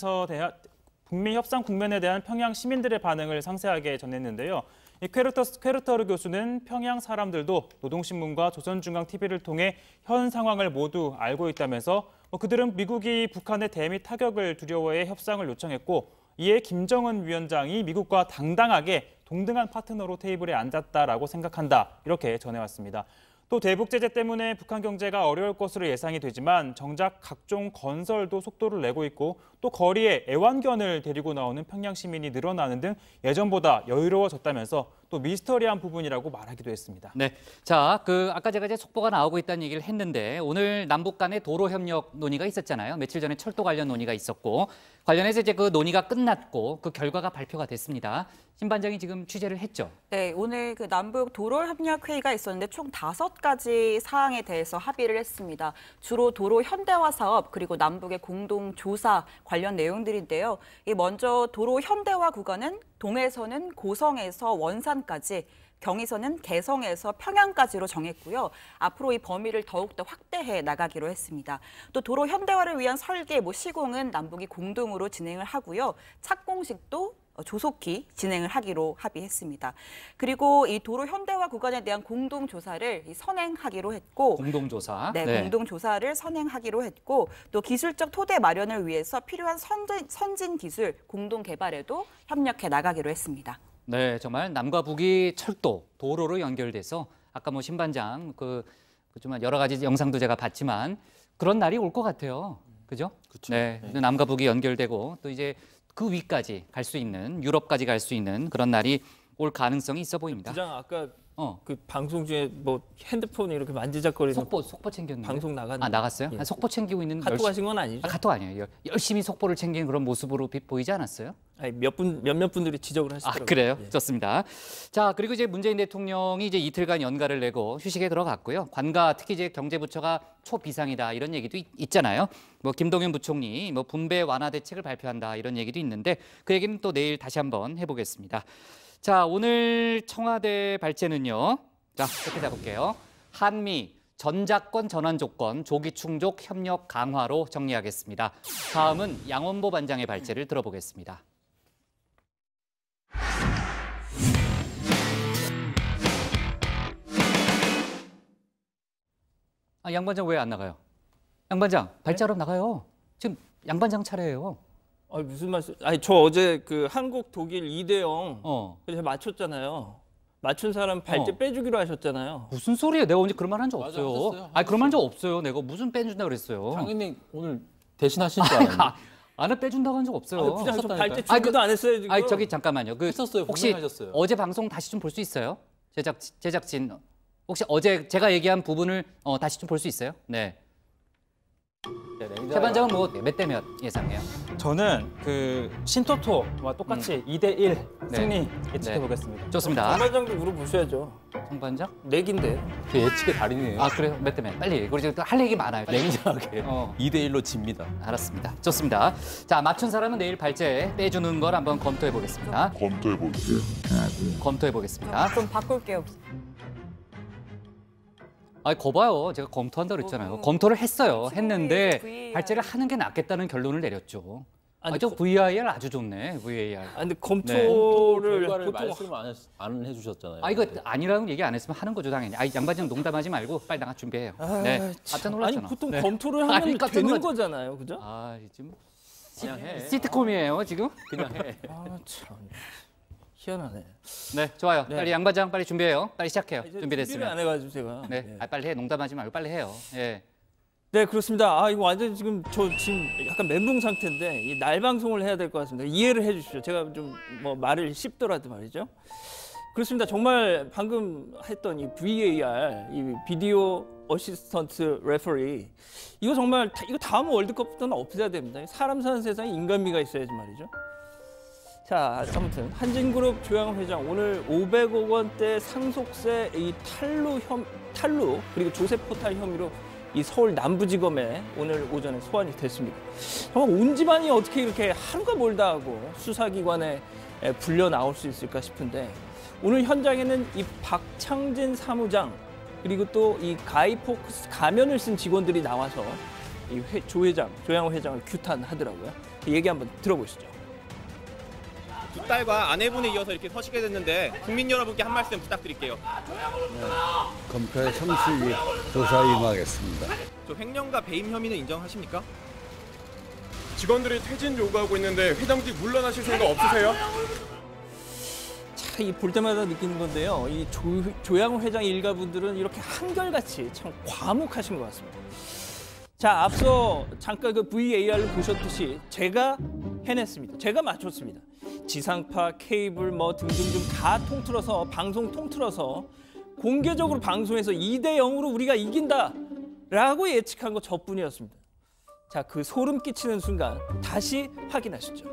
S2: 대한 평양 시민들의 반응을 상세하게 전했는데요. 이 퀘르터르 교수는 평양 사람들도 노동신문과 조선중앙TV를 통해 현 상황을 모두 알고 있다면서 그들은 미국이 북한의 대미 타격을 두려워해 협상을 요청했고 이에 김정은 위원장이 미국과 당당하게 동등한 파트너로 테이블에 앉았다라고 생각한다 이렇게 전해왔습니다. 또 대북 제재 때문에 북한 경제가 어려울 것으로 예상이 되지만 정작 각종 건설도 속도를 내고 있고 또 거리에 애완견을 데리고 나오는 평양 시민이 늘어나는 등 예전보다 여유로워졌다면서 또 미스터리한 부분이라고 말하기도 했습니다.
S1: 네, 자, 아까 제가 속보가 나오고 있다는 얘기를 했는데 오늘 남북 간의 도로 협력 논의가 있었잖아요. 며칠 전에 철도 관련 논의가 있었고 관련해서 이제 그 논의가 끝났고 그 결과가 발표가 됐습니다. 신 반장이 지금 취재를 했죠.
S3: 네, 오늘 남북 도로 협력 회의가 있었는데 총 5가지 사항에 대해서 합의를 했습니다. 주로 도로 현대화 사업 그리고 남북의 공동 조사 관련 내용들인데요. 먼저 도로 현대화 구간은 동해선은 고성에서 원산까지, 경의선은 개성에서 평양까지로 정했고요. 앞으로 이 범위를 더욱더 확대해 나가기로 했습니다. 또 도로 현대화를 위한 설계, 시공은 남북이 공동으로 진행을 하고요. 착공식도 조속히 진행을 하기로 합의했습니다. 그리고 이 도로 현대화 구간에 대한 공동조사를 선행하기로 했고
S1: 공동조사.
S3: 네, 공동조사를 선행하기로 했고 또 기술적 토대 마련을 위해서 필요한 선진 기술 공동 개발에도 협력해 나가기로 했습니다.
S1: 네, 정말 남과 북이 철도, 도로로 연결돼서 아까 신 반장 좀 여러 가지 영상도 제가 봤지만 그런 날이 올 것 같아요. 그죠?
S5: 그렇죠.
S1: 네, 남과 북이 연결되고 또 이제 그 위까지 갈 수 있는, 유럽까지 갈 수 있는 그런 날이 올 가능성이 있어 보입니다.
S6: 부장 아까 그 방송 중에 뭐 핸드폰 이렇게 만지작거리는
S1: 속보 챙겼는데
S6: 방송 나갔는데.
S1: 아 나갔어요?
S6: 예.
S1: 아, 속보 챙기고 있는
S6: 카톡 하신 건 아니죠?
S1: 카톡 아니에요. 열심히 속보를 챙기는 그런 모습으로 보이지 않았어요?
S6: 아니, 몇몇 분들이 지적을 하시더라고요.
S1: 아 그래요?
S6: 예.
S1: 좋습니다. 자 그리고 이제 문재인 대통령이 이제 이틀간 연가를 내고 휴식에 들어갔고요. 관가 특히 이제 경제부처가 초비상이다 이런 얘기도 있잖아요. 뭐 김동연 부총리 뭐 분배 완화 대책을 발표한다 이런 얘기도 있는데 그 얘기는 또 내일 다시 한번 해보겠습니다. 자 오늘 청와대 발제는요. 자 이렇게 잡을게요. 한미 전작권 전환 조건 조기 충족 협력 강화로 정리하겠습니다. 다음은 양원보 반장의 발제를 들어보겠습니다. 아, 양 반장 왜 안 나가요? 양 반장 발제하러 나가요. 지금 양 반장 차례예요.
S6: 아니 무슨 말씀? 아니 저 어제 그 한국 독일 2대0 그래서 맞췄잖아요. 맞춘 사람 발제 빼주기로 하셨잖아요.
S1: 무슨 소리예요? 내가 언제 그런 말 한 적 없어요.
S5: 하셨어요.
S1: 아니 그런 말 한 적 없어요. 내가 무슨 빼준다 그랬어요.
S5: 당연히 오늘 대신하신 줄 알았는데.
S1: 안 빼준다고 한 적 없어요.
S6: 아니, 그냥 저 발제 준비도 안 했어요 지금.
S1: 아니 저기 잠깐만요. 그
S5: 했었어요.
S1: 혹시
S5: 분명히 하셨어요.
S1: 어제 방송 다시 좀 볼 수 있어요? 제작진 혹시 어제 제가 얘기한 부분을 다시 좀 볼 수 있어요? 네. 최 반장은 뭐 몇 대 몇 예상해요?
S2: 저는 그 신토토와 똑같이 2대1 승리 예측해 보겠습니다.
S1: 좋습니다.
S6: 정 반장도 물어보셔야죠.
S1: 정 반장?
S6: 내기인데.
S5: 그 예측의 달인이에요.
S1: 아 그래요? 몇 대 몇? 빨리. 우리 지금 할 얘기 많아요.
S5: 냉정하게 2대1로 집니다.
S1: 알았습니다. 좋습니다. 자 맞춘 사람은 내일 발제 빼주는 걸 한번 검토해 보겠습니다. 검토해 보겠습니다.
S3: 좀 바꿀게요.
S1: 아니 거봐요. 제가 검토한다 그랬잖아요. 검토를 했어요. 했는데 발제를 하는 게 낫겠다는 결론을 내렸죠.
S6: 아니,
S1: 저 VAR 아주 좋네. VAR.
S6: 아 근데 검토를
S5: 결과를
S6: 보통
S5: 말씀을 안 해주셨잖아요.
S1: 아 이거 아니라는 얘기 안 했으면 하는 거죠 당연히. 아 양반장 농담하지 말고 빨리 나가 준비해요. 네. 깜짝 놀랐잖아.
S6: 아니 보통
S1: 네.
S6: 검토를 하면
S1: 아니, 깜짝
S6: 되는
S1: 놀랐-
S6: 거잖아요, 그죠?
S1: 아 지금
S5: 그냥 해.
S1: 시트콤이에요 지금?
S5: 그냥 해.
S6: 아 참. 희한하네.
S1: 네 좋아요.
S6: 네.
S1: 빨리 양반장 빨리 준비해요. 빨 시작해요.
S6: 준비를
S1: 준비됐으면.
S6: 안 해가지고 제가.
S1: 네. 아, 빨리 해. 농담하지 말고 빨리 해요. 예.
S6: 네 그렇습니다. 아 이거 완전 지금 저 지금 약간 멘붕 상태인데 이 날 방송을 해야 될 것 같습니다. 이해를 해주십시오. 제가 좀 뭐 말을 씹더라도 말이죠. 그렇습니다. 정말 방금 했던 이 VAR, 이 비디오 어시스턴트 레퍼리 이거 정말 이거 다음 월드컵부터는 없애야 됩니다. 사람 사는 세상에 인간미가 있어야지 말이죠. 자, 아무튼 한진그룹 조양호 회장 오늘 500억 원대 상속세 이 탈루 그리고 조세 포탈 혐의로 이 서울 남부지검에 오늘 오전에 소환이 됐습니다. 정말 온 집안이 어떻게 이렇게 하루가 멀다 하고 수사기관에 불려 나올 수 있을까 싶은데 오늘 현장에는 이 박창진 사무장 그리고 또 이 가이포크스 가면을 쓴 직원들이 나와서 이 조양호 회장을 규탄하더라고요. 이 얘기 한번 들어보시죠.
S15: 두 딸과 아내분에 이어서 이렇게 서시게 됐는데 국민 여러분께 한 말씀 부탁드릴게요.
S16: 검찰의 성실히 조사에 임하겠습니다.
S15: 저 횡령과 배임 혐의는 인정하십니까?
S17: 직원들이 퇴진 요구하고 있는데 회장직 물러나실 생각 없으세요?
S6: 이 볼 때마다 느끼는 건데요. 이 조양호 회장 일가분들은 이렇게 한결같이 참 과묵하신 것 같습니다. 자, 앞서 잠깐 그 VAR을 보셨듯이 제가 해냈습니다. 제가 맞췄습니다. 지상파, 케이블 뭐 등등등 다 통틀어서 방송 통틀어서 공개적으로 방송에서 2대0으로 우리가 이긴다라고 예측한 거 저뿐이었습니다. 자, 그 소름 끼치는 순간 다시 확인하시죠.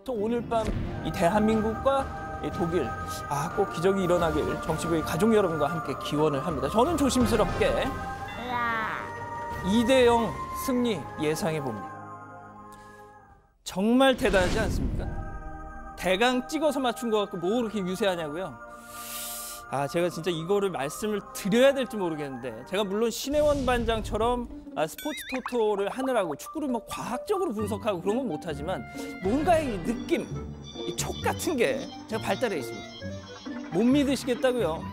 S6: 또 오늘 밤 이 대한민국과 이 독일 꼭 기적이 일어나길 정치부의 가족 여러분과 함께 기원을 합니다. 저는 조심스럽게 2대0 승리 예상해 봅니다. 정말 대단하지 않습니까? 대강 찍어서 맞춘 것 같고 뭐 그렇게 유세하냐고요? 제가 진짜 이거를 말씀을 드려야 될지 모르겠는데 제가 물론 신혜원 반장처럼 스포츠 토토를 하느라고 축구를 뭐 과학적으로 분석하고 그런 건 못하지만 뭔가의 이 느낌, 이 촉 같은 게 제가 발달해 있습니다. 못 믿으시겠다고요?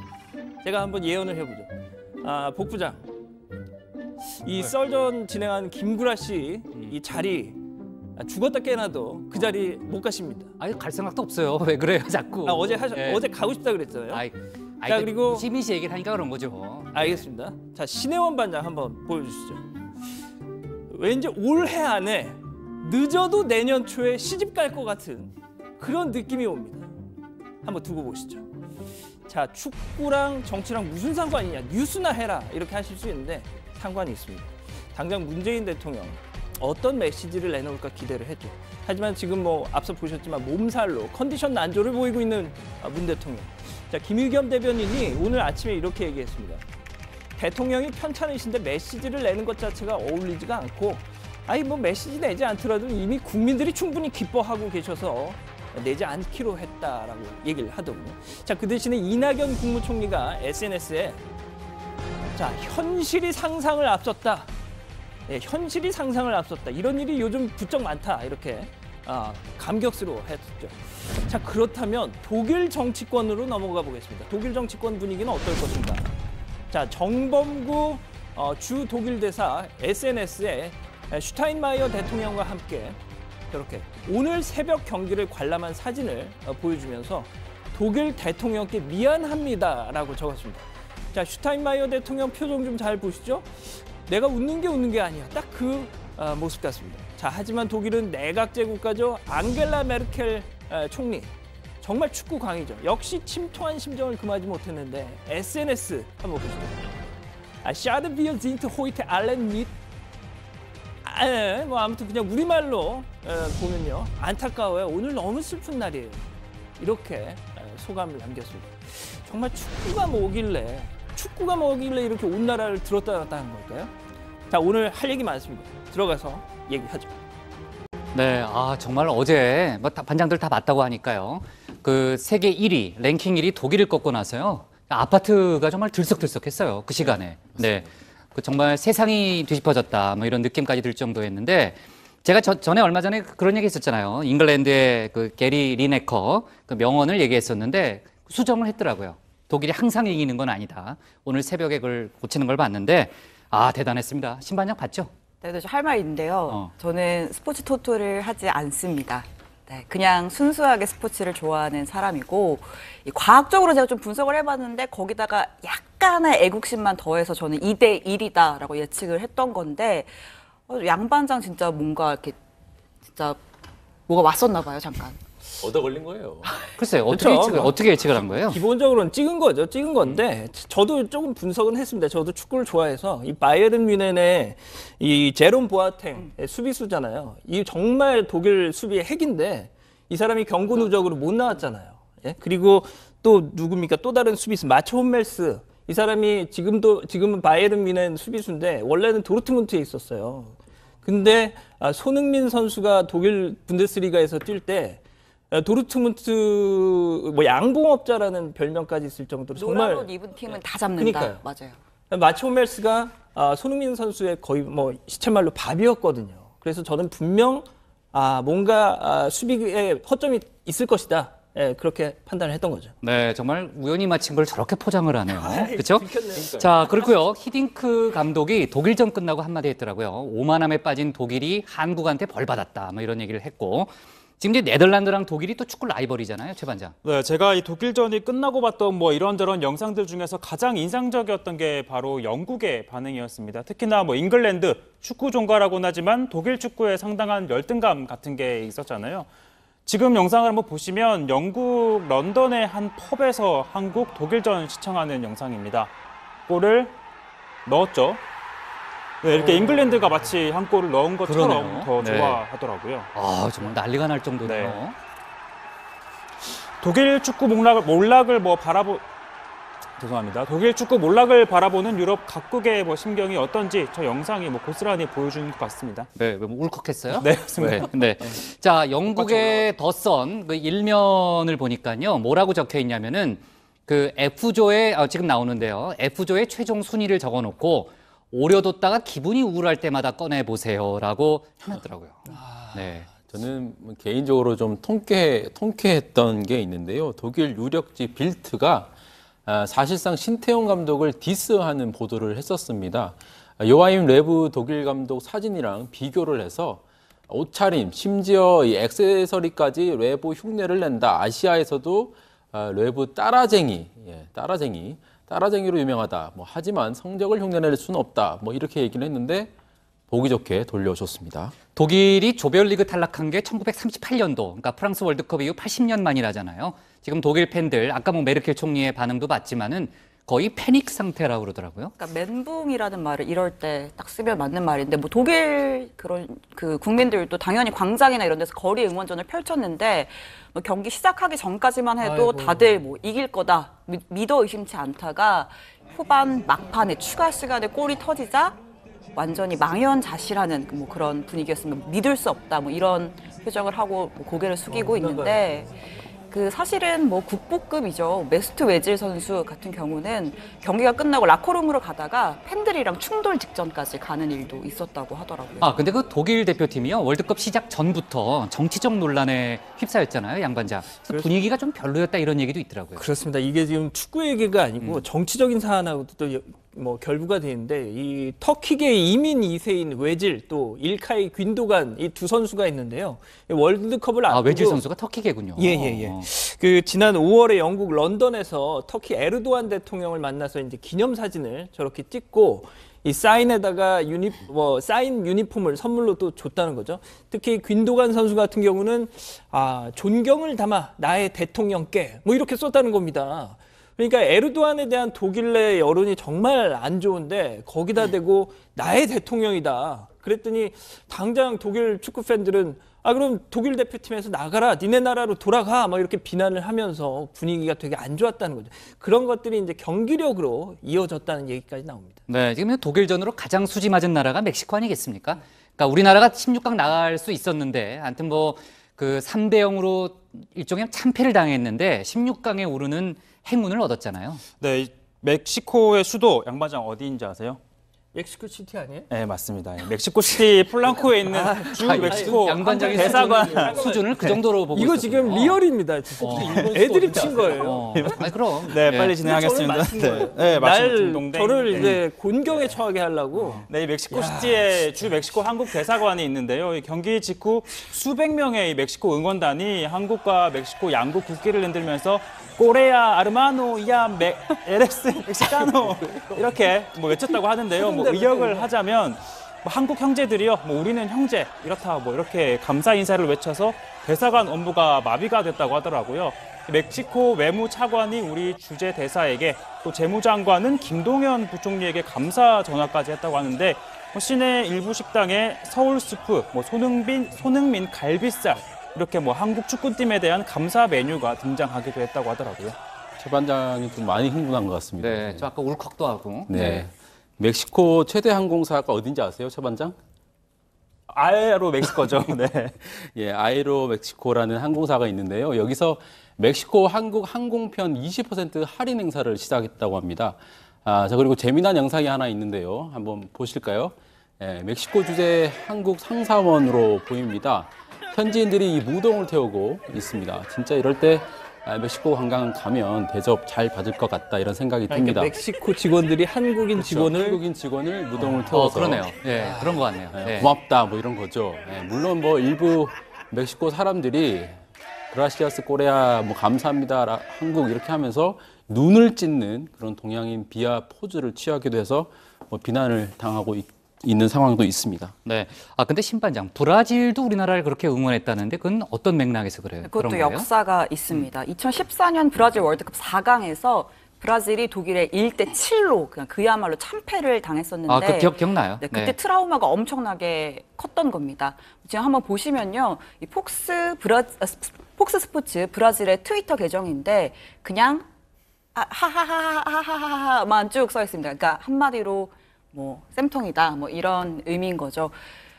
S6: 제가 한번 예언을 해보죠. 복부장, 이 썰전 진행한 김구라 씨 이 자리 죽었다 깨나도 그 자리 못 가십니다.
S1: 아니 갈 생각도 없어요. 왜 그래요 자꾸?
S6: 어제
S1: 예.
S6: 어제 가고 싶다 그랬잖아요.
S1: 자
S6: 그리고
S1: 시민씨 얘기를 하니까 그런 거죠.
S6: 알겠습니다. 자, 신혜원 반장 한번 보여주시죠. 왠지 올해 안에 늦어도 내년 초에 시집 갈 것 같은 그런 느낌이 옵니다. 한번 두고 보시죠. 자, 축구랑 정치랑 무슨 상관이냐, 뉴스나 해라 이렇게 하실 수 있는데 상관이 있습니다. 당장 문재인 대통령 어떤 메시지를 내놓을까 기대를 했죠. 하지만 지금 뭐 앞서 보셨지만 몸살로 컨디션 난조를 보이고 있는 문 대통령. 자, 김의겸 대변인이 오늘 아침에 이렇게 얘기했습니다. 대통령이 편찮으신데 메시지를 내는 것 자체가 어울리지가 않고, 아니 뭐 메시지 내지 않더라도 이미 국민들이 충분히 기뻐하고 계셔서 내지 않기로 했다라고 얘기를 하더군요. 자, 그 대신에 이낙연 국무총리가 SNS에 자, 현실이 상상을 앞섰다. 예, 현실이 상상을 앞섰다. 이런 일이 요즘 부쩍 많다. 이렇게 감격스러워했죠. 자, 그렇다면 독일 정치권으로 넘어가 보겠습니다. 독일 정치권 분위기는 어떨 것인가? 자, 정범구 주 독일 대사 SNS에 슈타인마이어 대통령과 함께 이렇게 오늘 새벽 경기를 관람한 사진을 보여주면서 독일 대통령께 미안합니다라고 적었습니다. 자, 슈타인마이어 대통령 표정 좀 잘 보시죠. 내가 웃는 게 아니야. 딱 그 모습 같습니다. 자, 하지만 독일은 내각제 국가죠. 앙겔라 메르켈 총리. 정말 축구 광이죠. 역시 침통한 심정을 금하지 못했는데 SNS 한번 보시죠. 샤드 비어 진트 호이테 알렌 밋. 뭐 아무튼 그냥 우리말로 보면요. 안타까워요. 오늘 너무 슬픈 날이에요. 이렇게 소감을 남겼습니다. 정말 축구가 뭐길래 이렇게 온 나라를 들었다 놨다 하는 걸까요? 자, 오늘 할 얘기 많습니다. 들어가서 얘기하죠.
S1: 네, 정말 어제 뭐 반장들 다 맞다고 하니까요. 그 세계 1위, 랭킹 1위 독일을 꺾고 나서요. 아파트가 정말 들썩들썩했어요. 그 시간에. 네, 그 정말 세상이 뒤집어졌다. 뭐 이런 느낌까지 들 정도였는데 제가 전에 얼마 전에 그런 얘기 했었잖아요. 잉글랜드의 그 게리 리네커 그 명언을 얘기했었는데 수정을 했더라고요. 독일이 항상 이기는 건 아니다. 오늘 새벽에 그걸 고치는 걸 봤는데 대단했습니다. 신반장 봤죠?
S3: 네, 할 말이 있는데요. 저는 스포츠 토토를 하지 않습니다. 네, 그냥 순수하게 스포츠를 좋아하는 사람이고 과학적으로 제가 좀 분석을 해봤는데 거기다가 약간의 애국심만 더해서 저는 2대 1이다라고 예측을 했던 건데 양반장 진짜 뭔가 이렇게 진짜 뭐가 왔었나 봐요, 잠깐.
S5: 얻어 걸린 거예요.
S1: 글쎄요,
S6: 그렇죠.
S1: 어떻게 예측을 한 거예요?
S6: 기본적으로는 찍은 거죠. 찍은 건데 저도 조금 분석은 했습니다. 저도 축구를 좋아해서 이 바이에른 뮌헨의 이 제롬 보아탱 수비수잖아요. 이 정말 독일 수비의 핵인데 이 사람이 경고 누적으로 못 나왔잖아요. 예? 그리고 또 누굽니까? 또 다른 수비수 마초 홈멜스. 이 사람이 지금은 바이에른 뮌헨 수비수인데 원래는 도르트문트에 있었어요. 근데 손흥민 선수가 독일 분데스리가에서 뛸 때 도르트문트 뭐 양봉업자라는 별명까지 있을 정도로 정말
S3: 노란 옷 입은 팀은 다 잡는다.
S6: 그러니까요.
S3: 맞아요.
S6: 마초 홈멜스가 손흥민 선수의 거의 뭐 시체말로 밥이었거든요. 그래서 저는 분명 뭔가 수비에 허점이 있을 것이다. 예, 그렇게 판단을 했던 거죠.
S1: 네, 정말 우연히 맞힌 걸 저렇게 포장을 하네요. 그렇죠? 자, 그렇고요. 히딩크 감독이 독일전 끝나고 한마디 했더라고요. 오만함에 빠진 독일이 한국한테 벌 받았다. 뭐 이런 얘기를 했고. 지금 이제 네덜란드랑 독일이 또 축구 라이벌이잖아요, 최 반장.
S2: 네, 제가 이 독일전이 끝나고 봤던 뭐 이런저런 영상들 중에서 가장 인상적이었던 게 바로 영국의 반응이었습니다. 특히나 뭐 잉글랜드 축구 종가라고는 하지만 독일 축구에 상당한 열등감 같은 게 있었잖아요. 지금 영상을 한번 보시면 영국 런던의 한 펍에서 한국 독일전 시청하는 영상입니다. 골을 넣었죠. 네, 이렇게 잉글랜드가 마치 한 골을 넣은 것처럼
S1: 그러네요.
S2: 더
S1: 네.
S2: 좋아하더라고요.
S1: 정말 난리가 날 정도네요.
S2: 네. 독일 축구 몰락을 독일 축구 몰락을 바라보는 유럽 각국의 뭐 심경이 어떤지 저 영상이 뭐 고스란히 보여주는 것 같습니다.
S1: 네, 뭐 울컥했어요?
S2: 네, 맞습니다.
S1: 네. 자, 영국의 더선 그 일면을 보니까요, 뭐라고 적혀 있냐면은 그 F조에 지금 나오는데요, F조의 최종 순위를 적어놓고 오려뒀다가 기분이 우울할 때마다 꺼내 보세요라고 해놨더라고요. 네.
S5: 저는 개인적으로 좀 통쾌했던 게 있는데요. 독일 유력지 빌트가 사실상 신태용 감독을 디스하는 보도를 했었습니다. 요아임 레브 독일 감독 사진이랑 비교를 해서 옷차림, 심지어 이 액세서리까지 레브 흉내를 낸다. 아시아에서도 레브 따라쟁이로 유명하다. 하지만 성적을 흉내낼 수는 없다. 이렇게 얘기를 했는데 보기 좋게 돌려줬습니다.
S1: 독일이 조별리그 탈락한 게 1938년도, 그러니까 프랑스 월드컵 이후 80년 만이라잖아요. 지금 독일 팬들, 아까 뭐 메르켈 총리의 반응도 봤지만은 거의 패닉 상태라고 그러더라고요.
S3: 그러니까 멘붕이라는 말을 이럴 때 딱 쓰면 맞는 말인데 뭐 독일 그런 그 국민들도 당연히 광장이나 이런 데서 거리 응원전을 펼쳤는데 뭐 경기 시작하기 전까지만 해도 다들 뭐 이길 거다 믿어 의심치 않다가 후반 막판에 추가 시간에 골이 터지자 완전히 망연자실하는 뭐 그런 분위기였으면 믿을 수 없다 뭐 이런 표정을 하고 뭐 고개를 숙이고 있는데 그 사실은 뭐 국보급이죠. 메스트 웨질 선수 같은 경우는 경기가 끝나고 라커룸으로 가다가 팬들이랑 충돌 직전까지 가는 일도 있었다고 하더라고요.
S1: 아, 근데 그 독일 대표팀이요. 월드컵 시작 전부터 정치적 논란에 휩싸였잖아요, 양반장. 그래서 분위기가 좀 별로였다 이런 얘기도 있더라고요.
S6: 그렇습니다. 이게 지금 축구 얘기가 아니고 정치적인 사안하고도 또 뭐 결부가 되는데 이 터키계 이민 2세인 웨질 또 일카이 윈도간 이 두 선수가 있는데요. 월드컵을 앞두고
S1: 웨질 선수가 터키계군요.
S6: 예. 그 지난 5월에 영국 런던에서 터키 에르도안 대통령을 만나서 이제 기념 사진을 저렇게 찍고 이 사인에다가 사인 유니폼을 선물로 또 줬다는 거죠. 특히 윈도간 선수 같은 경우는 존경을 담아 나의 대통령께 뭐 이렇게 썼다는 겁니다. 그러니까 에르도안에 대한 독일 내 여론이 정말 안 좋은데 거기다 대고 나의 대통령이다. 그랬더니 당장 독일 축구 팬들은 그럼 독일 대표팀에서 나가라. 니네 나라로 돌아가. 막 이렇게 비난을 하면서 분위기가 되게 안 좋았다는 거죠. 그런 것들이 이제 경기력으로 이어졌다는 얘기까지 나옵니다.
S1: 네, 지금 독일전으로 가장 수지 맞은 나라가 멕시코 아니겠습니까? 그러니까 우리나라가 16강 나갈 수 있었는데 아무튼 뭐 그 3대 0으로 일종의 참패를 당했는데 16강에 오르는 행운을 얻었잖아요.
S2: 네, 멕시코의 수도 양반장 어디인지 아세요?
S6: 멕시코 시티 아니에요?
S2: 네, 맞습니다. 멕시코 시티 플랑코에 있는 주 멕시코
S1: 양반장의
S2: 대사관
S1: 수준을 그 정도로 보고
S6: 이거
S1: 있었군요.
S6: 지금 리얼입니다. 애드립 친 거예요.
S1: 그럼.
S2: 네, 빨리 진행하겠습니다. 네,
S6: 날 저를 이제 곤경에 처하게 하려고.
S2: 네, 멕시코 시티에 주 멕시코 한국 대사관이 있는데요. 이 경기 직후 수백 명의 멕시코 응원단이 한국과 멕시코 양국 국기를 흔들면서 꼬레아 아르마노 이야 에레스 멕시카노 이렇게 뭐 외쳤다고 하는데요. 뭐 의역을 하자면 뭐 한국 형제들이요, 뭐 우리는 형제 이렇다 뭐 이렇게 감사 인사를 외쳐서 대사관 업무가 마비가 됐다고 하더라고요. 멕시코 외무차관이 우리 주재 대사에게 또 재무장관은 김동연 부총리에게 감사 전화까지 했다고 하는데 시내 일부 식당에 서울 스프, 뭐 손흥민 갈비살 이렇게 뭐 한국 축구팀에 대한 감사 메뉴가 등장하기도 했다고 하더라고요.
S5: 최 반장이 좀 많이 흥분한 것 같습니다.
S1: 네, 저 아까 울컥도 하고.
S5: 네. 멕시코 최대 항공사가 어딘지 아세요, 최 반장?
S2: 아에로 멕시코죠. 네.
S5: 예, 아에로 멕시코라는 항공사가 있는데요. 여기서 멕시코 한국 항공편 20% 할인 행사를 시작했다고 합니다. 자, 그리고 재미난 영상이 하나 있는데요. 한번 보실까요? 예, 멕시코 주재 한국 상사원으로 보입니다. 현지인들이 이 무동을 태우고 있습니다. 진짜 이럴 때 멕시코 관광 가면 대접 잘 받을 것 같다 이런 생각이 듭니다.
S6: 멕시코 직원들이 한국인
S5: 직원을 무동을 태워서
S1: 그러네요. 예, 그런 것 같네요. 예.
S5: 고맙다 뭐 이런 거죠. 예, 물론 뭐 일부 멕시코 사람들이 그라시아스 코레아 뭐 감사합니다 한국 이렇게 하면서 눈을 찢는 그런 동양인 비하 포즈를 취하기도 해서 뭐 비난을 당하고 있는 상황도 있습니다.
S1: 네. 근데 신반장, 브라질도 우리나라를 그렇게 응원했다는데 그건 어떤 맥락에서 그래요?
S3: 그것도 역사가 있습니다. 2014년 브라질 월드컵 4강에서 브라질이 독일에 1대7로 그야말로 참패를 당했었는데
S1: 그 기억나요?
S3: 네, 그때 트라우마가 엄청나게 컸던 겁니다. 지금 한번 보시면요. 이 폭스 스포츠 브라질의 트위터 계정인데 그냥 하하하하하하만 쭉 써 있습니다. 그러니까 한마디로 뭐 쌤통이다 뭐 이런 의미인 거죠.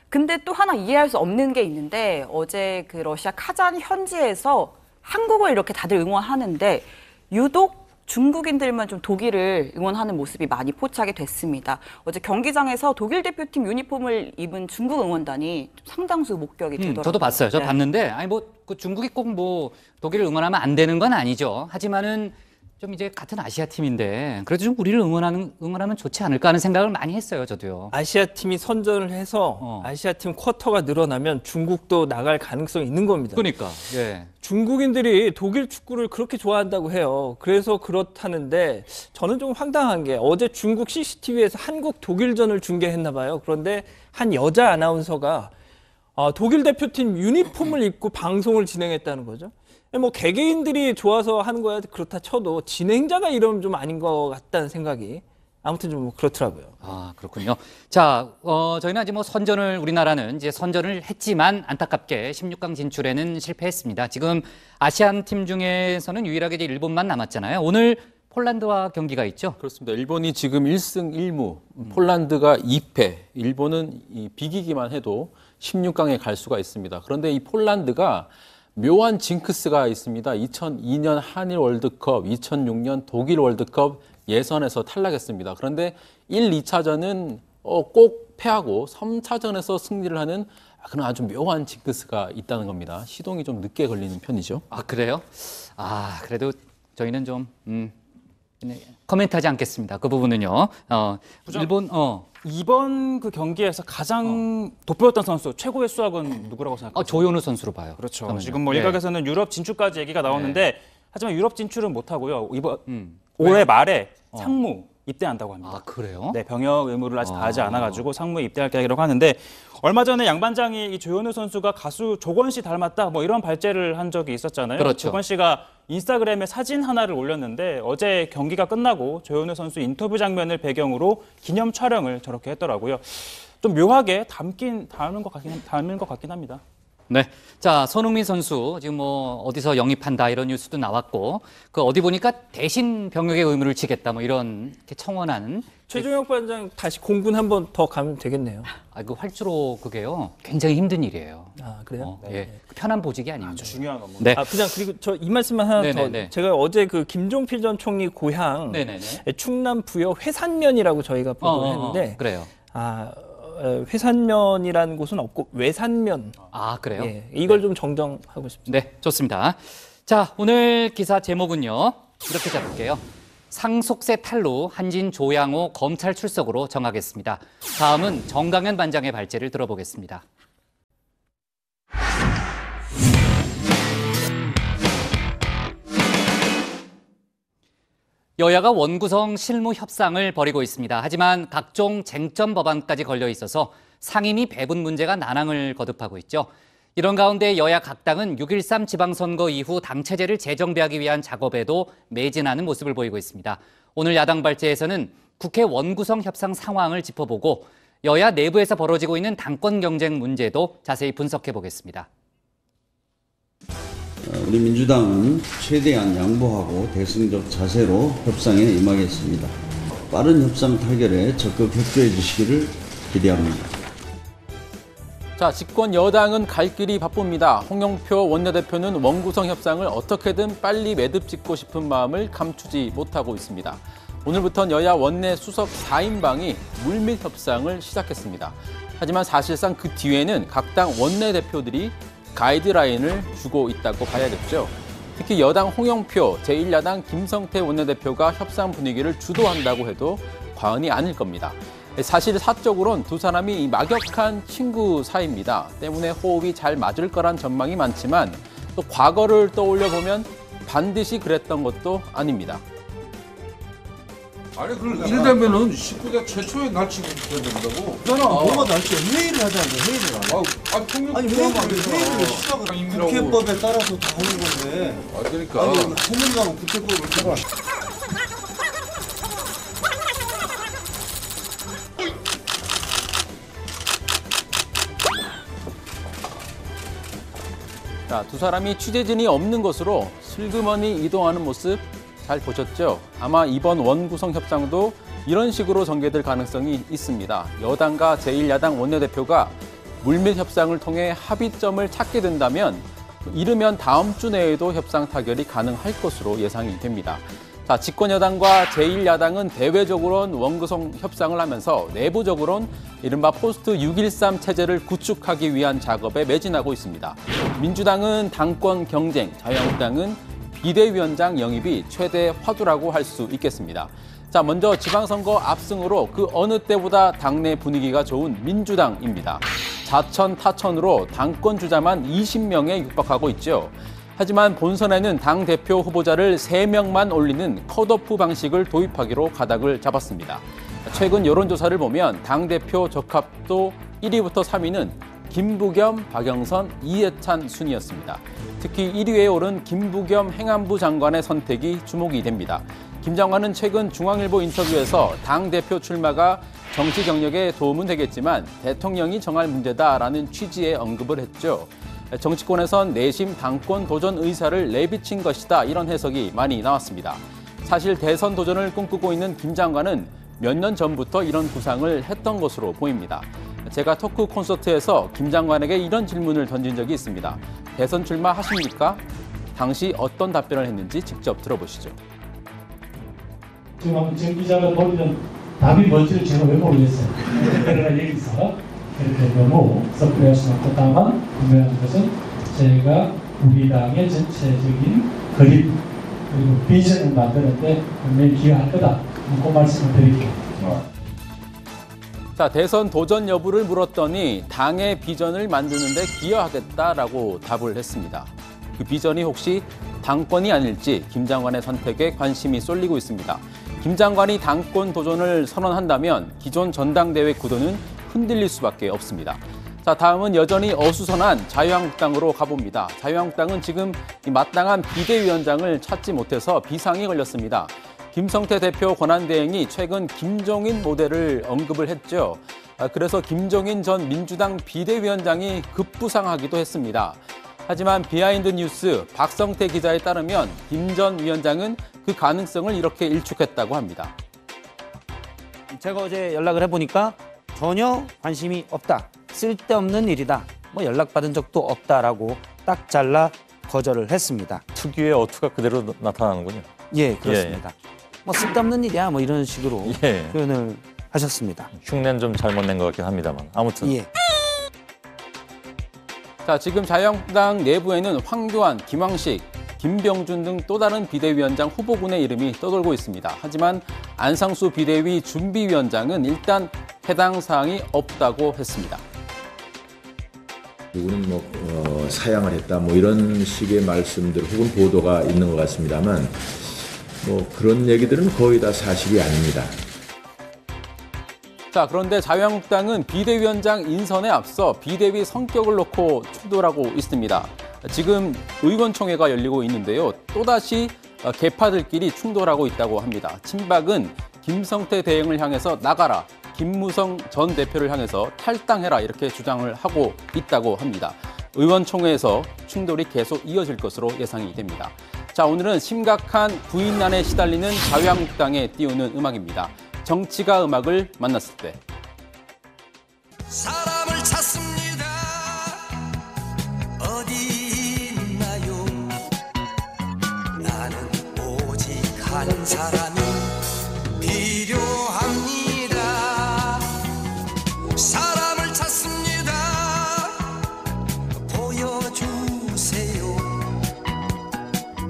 S3: 근데 또 하나 이해할 수 없는 게 있는데 어제 그 러시아 카잔 현지에서 한국을 이렇게 다들 응원하는데 유독 중국인들만 좀 독일을 응원하는 모습이 많이 포착이 됐습니다. 어제 경기장에서 독일 대표팀 유니폼을 입은 중국 응원단이 상당수 목격이 되더라고요.
S1: 저도 봤어요. 저 봤는데 아니 뭐 그 중국이 꼭 뭐 독일을 응원하면 안 되는 건 아니죠. 하지만은 좀 이제 같은 아시아 팀인데 그래도 좀 우리를 응원하면 좋지 않을까 하는 생각을 많이 했어요, 저도요.
S6: 아시아 팀이 선전을 해서 아시아 팀 쿼터가 늘어나면 중국도 나갈 가능성이 있는 겁니다.
S1: 그러니까. 예.
S6: 중국인들이 독일 축구를 그렇게 좋아한다고 해요. 그래서 그렇다는데 저는 좀 황당한 게 어제 중국 CCTV에서 한국 독일전을 중계했나 봐요. 그런데 한 여자 아나운서가 독일 대표팀 유니폼을 입고 방송을 진행했다는 거죠. 뭐 개개인들이 좋아서 하는 거야 그렇다 쳐도 진행자가 이러면 좀 아닌 것 같다는 생각이 아무튼 좀 그렇더라고요.
S1: 아, 그렇군요. 자, 저희는 아직 뭐 우리나라는 이제 선전을 했지만 안타깝게 16강 진출에는 실패했습니다. 지금 아시안 팀 중에서는 유일하게 이제 일본만 남았잖아요. 오늘 폴란드와 경기가 있죠?
S5: 그렇습니다. 일본이 지금 1승 1무, 폴란드가 2패, 일본은 비기기만 해도 16강에 갈 수가 있습니다. 그런데 이 폴란드가 묘한 징크스가 있습니다. 2002년 한일 월드컵, 2006년 독일 월드컵 예선에서 탈락했습니다. 그런데 1, 2차전은 꼭 패하고 3차전에서 승리를 하는 그런 아주 묘한 징크스가 있다는 겁니다. 시동이 좀 늦게 걸리는 편이죠.
S1: 아, 그래요? 아, 그래도 저희는 좀 코멘트하지 않겠습니다. 그 부분은요. 일본
S2: 이번 그 경기에서 가장 돋보였던 선수 최고의 수학은 누구라고 생각하세요?
S1: 조현우 선수로 봐요.
S2: 그렇죠.
S1: 그러면요.
S2: 지금 뭐 일각에서는 유럽 진출까지 얘기가 나오는데 하지만 유럽 진출은 못하고요. 올해 말에 상무 입대한다고 합니다.
S1: 아, 그래요?
S2: 네, 병역 의무를 아직 다하지 않아가지고 상무에 입대할 계획이라고 하는데 얼마 전에 양 반장이 이 조현우 선수가 가수 조건 씨 닮았다 뭐 이런 발제를 한 적이 있었잖아요.
S1: 그렇죠.
S2: 조건 씨가 인스타그램에 사진 하나를 올렸는데 어제 경기가 끝나고 조현우 선수 인터뷰 장면을 배경으로 기념 촬영을 저렇게 했더라고요. 좀 묘하게 닮은 것 같긴 합니다.
S1: 네. 자, 손흥민 선수 지금 뭐 어디서 영입한다 이런 뉴스도 나왔고 그 어디 보니까 대신 병역의 의무를 지겠다 뭐 이런 청원하는
S6: 최종혁 반장 다시 공군 한 번 더 가면 되겠네요.
S1: 그 활주로 그게요. 굉장히 힘든 일이에요.
S6: 아, 그래요?
S1: 예. 편한 보직이 아닙니다.
S2: 아주 중요한 업무.
S1: 네.
S6: 그냥 그리고 저 이 말씀만 하나
S1: 네네네.
S6: 더. 제가 어제 그 김종필 전 총리 고향 충남 부여 회산면이라고 저희가 보도를 했는데
S1: 그래요.
S6: 회산면이라는 곳은 없고 외산면.
S1: 아, 그래요?
S6: 예, 이걸 좀 정정하고 싶습니다.
S1: 네, 좋습니다. 자, 오늘 기사 제목은요. 이렇게 잡을게요. 상속세 탈루 한진 조양호 검찰 출석으로 정하겠습니다. 다음은 정강현 반장의 발제를 들어보겠습니다. 여야가 원구성 실무 협상을 벌이고 있습니다. 하지만 각종 쟁점 법안까지 걸려 있어서 상임위 배분 문제가 난항을 거듭하고 있죠. 이런 가운데 여야 각 당은 6.13 지방선거 이후 당 체제를 재정비하기 위한 작업에도 매진하는 모습을 보이고 있습니다. 오늘 야당 발제에서는 국회 원구성 협상 상황을 짚어보고 여야 내부에서 벌어지고 있는 당권 경쟁 문제도 자세히 분석해 보겠습니다.
S16: 우리 민주당은 최대한 양보하고 대승적 자세로 협상에 임하겠습니다. 빠른 협상 타결에 적극 협조해 주시기를 기대합니다.
S5: 자, 집권 여당은 갈 길이 바쁩니다. 홍영표 원내대표는 원구성 협상을 어떻게든 빨리 매듭 짓고 싶은 마음을 감추지 못하고 있습니다. 오늘부터는 여야 원내 수석 4인방이 물밑 협상을 시작했습니다. 하지만 사실상 그 뒤에는 각 당 원내대표들이 가이드라인을 주고 있다고 봐야겠죠. 특히 여당 홍영표, 제1야당 김성태 원내대표가 협상 분위기를 주도한다고 해도 과언이 아닐 겁니다. 사실 사적으로는 두 사람이 막역한 친구 사이입니다. 때문에 호흡이 잘 맞을 거란 전망이 많지만 또 과거를 떠올려 보면 반드시 그랬던 것도 아닙니다.
S18: 아니 이러려면은 19대 최초의 날치기 해야 된다고.
S19: 나는 뭐가 날치야? 회의를 하자는데 회의를. 아니 회의를 시작을 국회법에 따라서 다 하는 건데.
S18: 그러니까.
S19: 아니 해명하면 국회법을 따라.
S5: 자, 두 사람이 취재진이 없는 곳으로 슬그머니 이동하는 모습 잘 보셨죠? 아마 이번 원구성 협상도 이런 식으로 전개될 가능성이 있습니다. 여당과 제1야당 원내대표가 물밑 협상을 통해 합의점을 찾게 된다면 이르면 다음 주 내에도 협상 타결이 가능할 것으로 예상이 됩니다. 자, 집권 여당과 제1야당은 대외적으로는 원구성 협상을 하면서 내부적으로는 이른바 포스트 6.13 체제를 구축하기 위한 작업에 매진하고 있습니다. 민주당은 당권 경쟁, 자유한국당은 비대위원장 영입이 최대 화두라고 할 수 있겠습니다. 자, 먼저 지방선거 압승으로 그 어느 때보다 당내 분위기가 좋은 민주당입니다. 자천 타천으로 당권 주자만 20명에 육박하고 있죠. 하지만 본선에는 당대표 후보자를 3명만 올리는 컷오프 방식을 도입하기로 가닥을 잡았습니다. 최근 여론조사를 보면 당대표 적합도 1위부터 3위는 김부겸, 박영선, 이해찬 순이었습니다. 특히 1위에 오른 김부겸 행안부 장관의 선택이 주목이 됩니다. 김 장관은 최근 중앙일보 인터뷰에서 당대표 출마가 정치 경력에 도움은 되겠지만 대통령이 정할 문제다라는 취지의 언급을 했죠. 정치권에선 내심 당권 도전 의사를 내비친 것이다 이런 해석이 많이 나왔습니다. 사실 대선 도전을 꿈꾸고 있는 김 장관은 몇 년 전부터 이런 구상을 했던 것으로 보입니다. 제가 토크 콘서트에서 김 장관에게 이런 질문을 던진 적이 있습니다. 대선 출마하십니까? 당시 어떤 답변을 했는지 직접 들어보시죠.
S20: 지금 정 기자가 보면 답이 뭔지를 제가 왜 모르겠어요. 그러나 여기서 이렇게 너무 섣부릴 수는 없다만 분명한 것은 제가 우리 당의 전체적인 그림 그리고 비전을 만드는데 분명히 기여할 거다. 그 말씀을 드릴게요.
S5: 자, 대선 도전 여부를 물었더니 당의 비전을 만드는 데 기여하겠다라고 답을 했습니다. 그 비전이 혹시 당권이 아닐지 김 장관의 선택에 관심이 쏠리고 있습니다. 김 장관이 당권 도전을 선언한다면 기존 전당대회 구도는 흔들릴 수밖에 없습니다. 자, 다음은 여전히 어수선한 자유한국당으로 가봅니다. 자유한국당은 지금 마땅한 비대위원장을 찾지 못해서 비상이 걸렸습니다. 김성태 대표 권한대행이 최근 김종인 모델을 언급을 했죠. 그래서 김종인 전 민주당 비대위원장이 급부상하기도 했습니다. 하지만 비하인드 뉴스 박성태 기자에 따르면 김 전 위원장은 그 가능성을 이렇게 일축했다고 합니다.
S21: 제가 어제 연락을 해보니까 전혀 관심이 없다. 쓸데없는 일이다. 뭐 연락받은 적도 없다라고 딱 잘라 거절을 했습니다.
S22: 특유의 어투가 그대로 나타나는군요.
S21: 예, 그렇습니다. 뭐 쓸데없는 일이야 뭐 이런 식으로 표현을 하셨습니다.
S22: 흉내는 좀 잘못 낸 것 같긴 합니다만 아무튼.
S21: 예.
S5: 자, 지금 자유한국당 내부에는 황교안, 김황식, 김병준 등 또 다른 비대위원장 후보군의 이름이 떠돌고 있습니다. 하지만 안상수 비대위 준비위원장은 일단 해당 사항이 없다고 했습니다.
S23: 누구는 뭐 사양을 했다 뭐 이런 식의 말씀들 혹은 보도가 있는 것 같습니다만 뭐 그런 얘기들은 거의 다 사실이 아닙니다.
S5: 자, 그런데 자유한국당은 비대위원장 인선에 앞서 비대위 성격을 놓고 충돌하고 있습니다. 지금 의원총회가 열리고 있는데요. 또다시 계파들끼리 충돌하고 있다고 합니다. 친박은 김성태 대행을 향해서 나가라, 김무성 전 대표를 향해서 탈당해라 이렇게 주장을 하고 있다고 합니다. 의원총회에서 충돌이 계속 이어질 것으로 예상이 됩니다. 자, 오늘은 심각한 부인난에 시달리는 자유한국당에 띄우는 음악입니다. 정치가 음악을 만났을 때.
S24: 사람을 찾습니다. 어디 있나요? 나는 오직 한 사람이 필요합니다. 사람을 찾습니다. 보여주세요.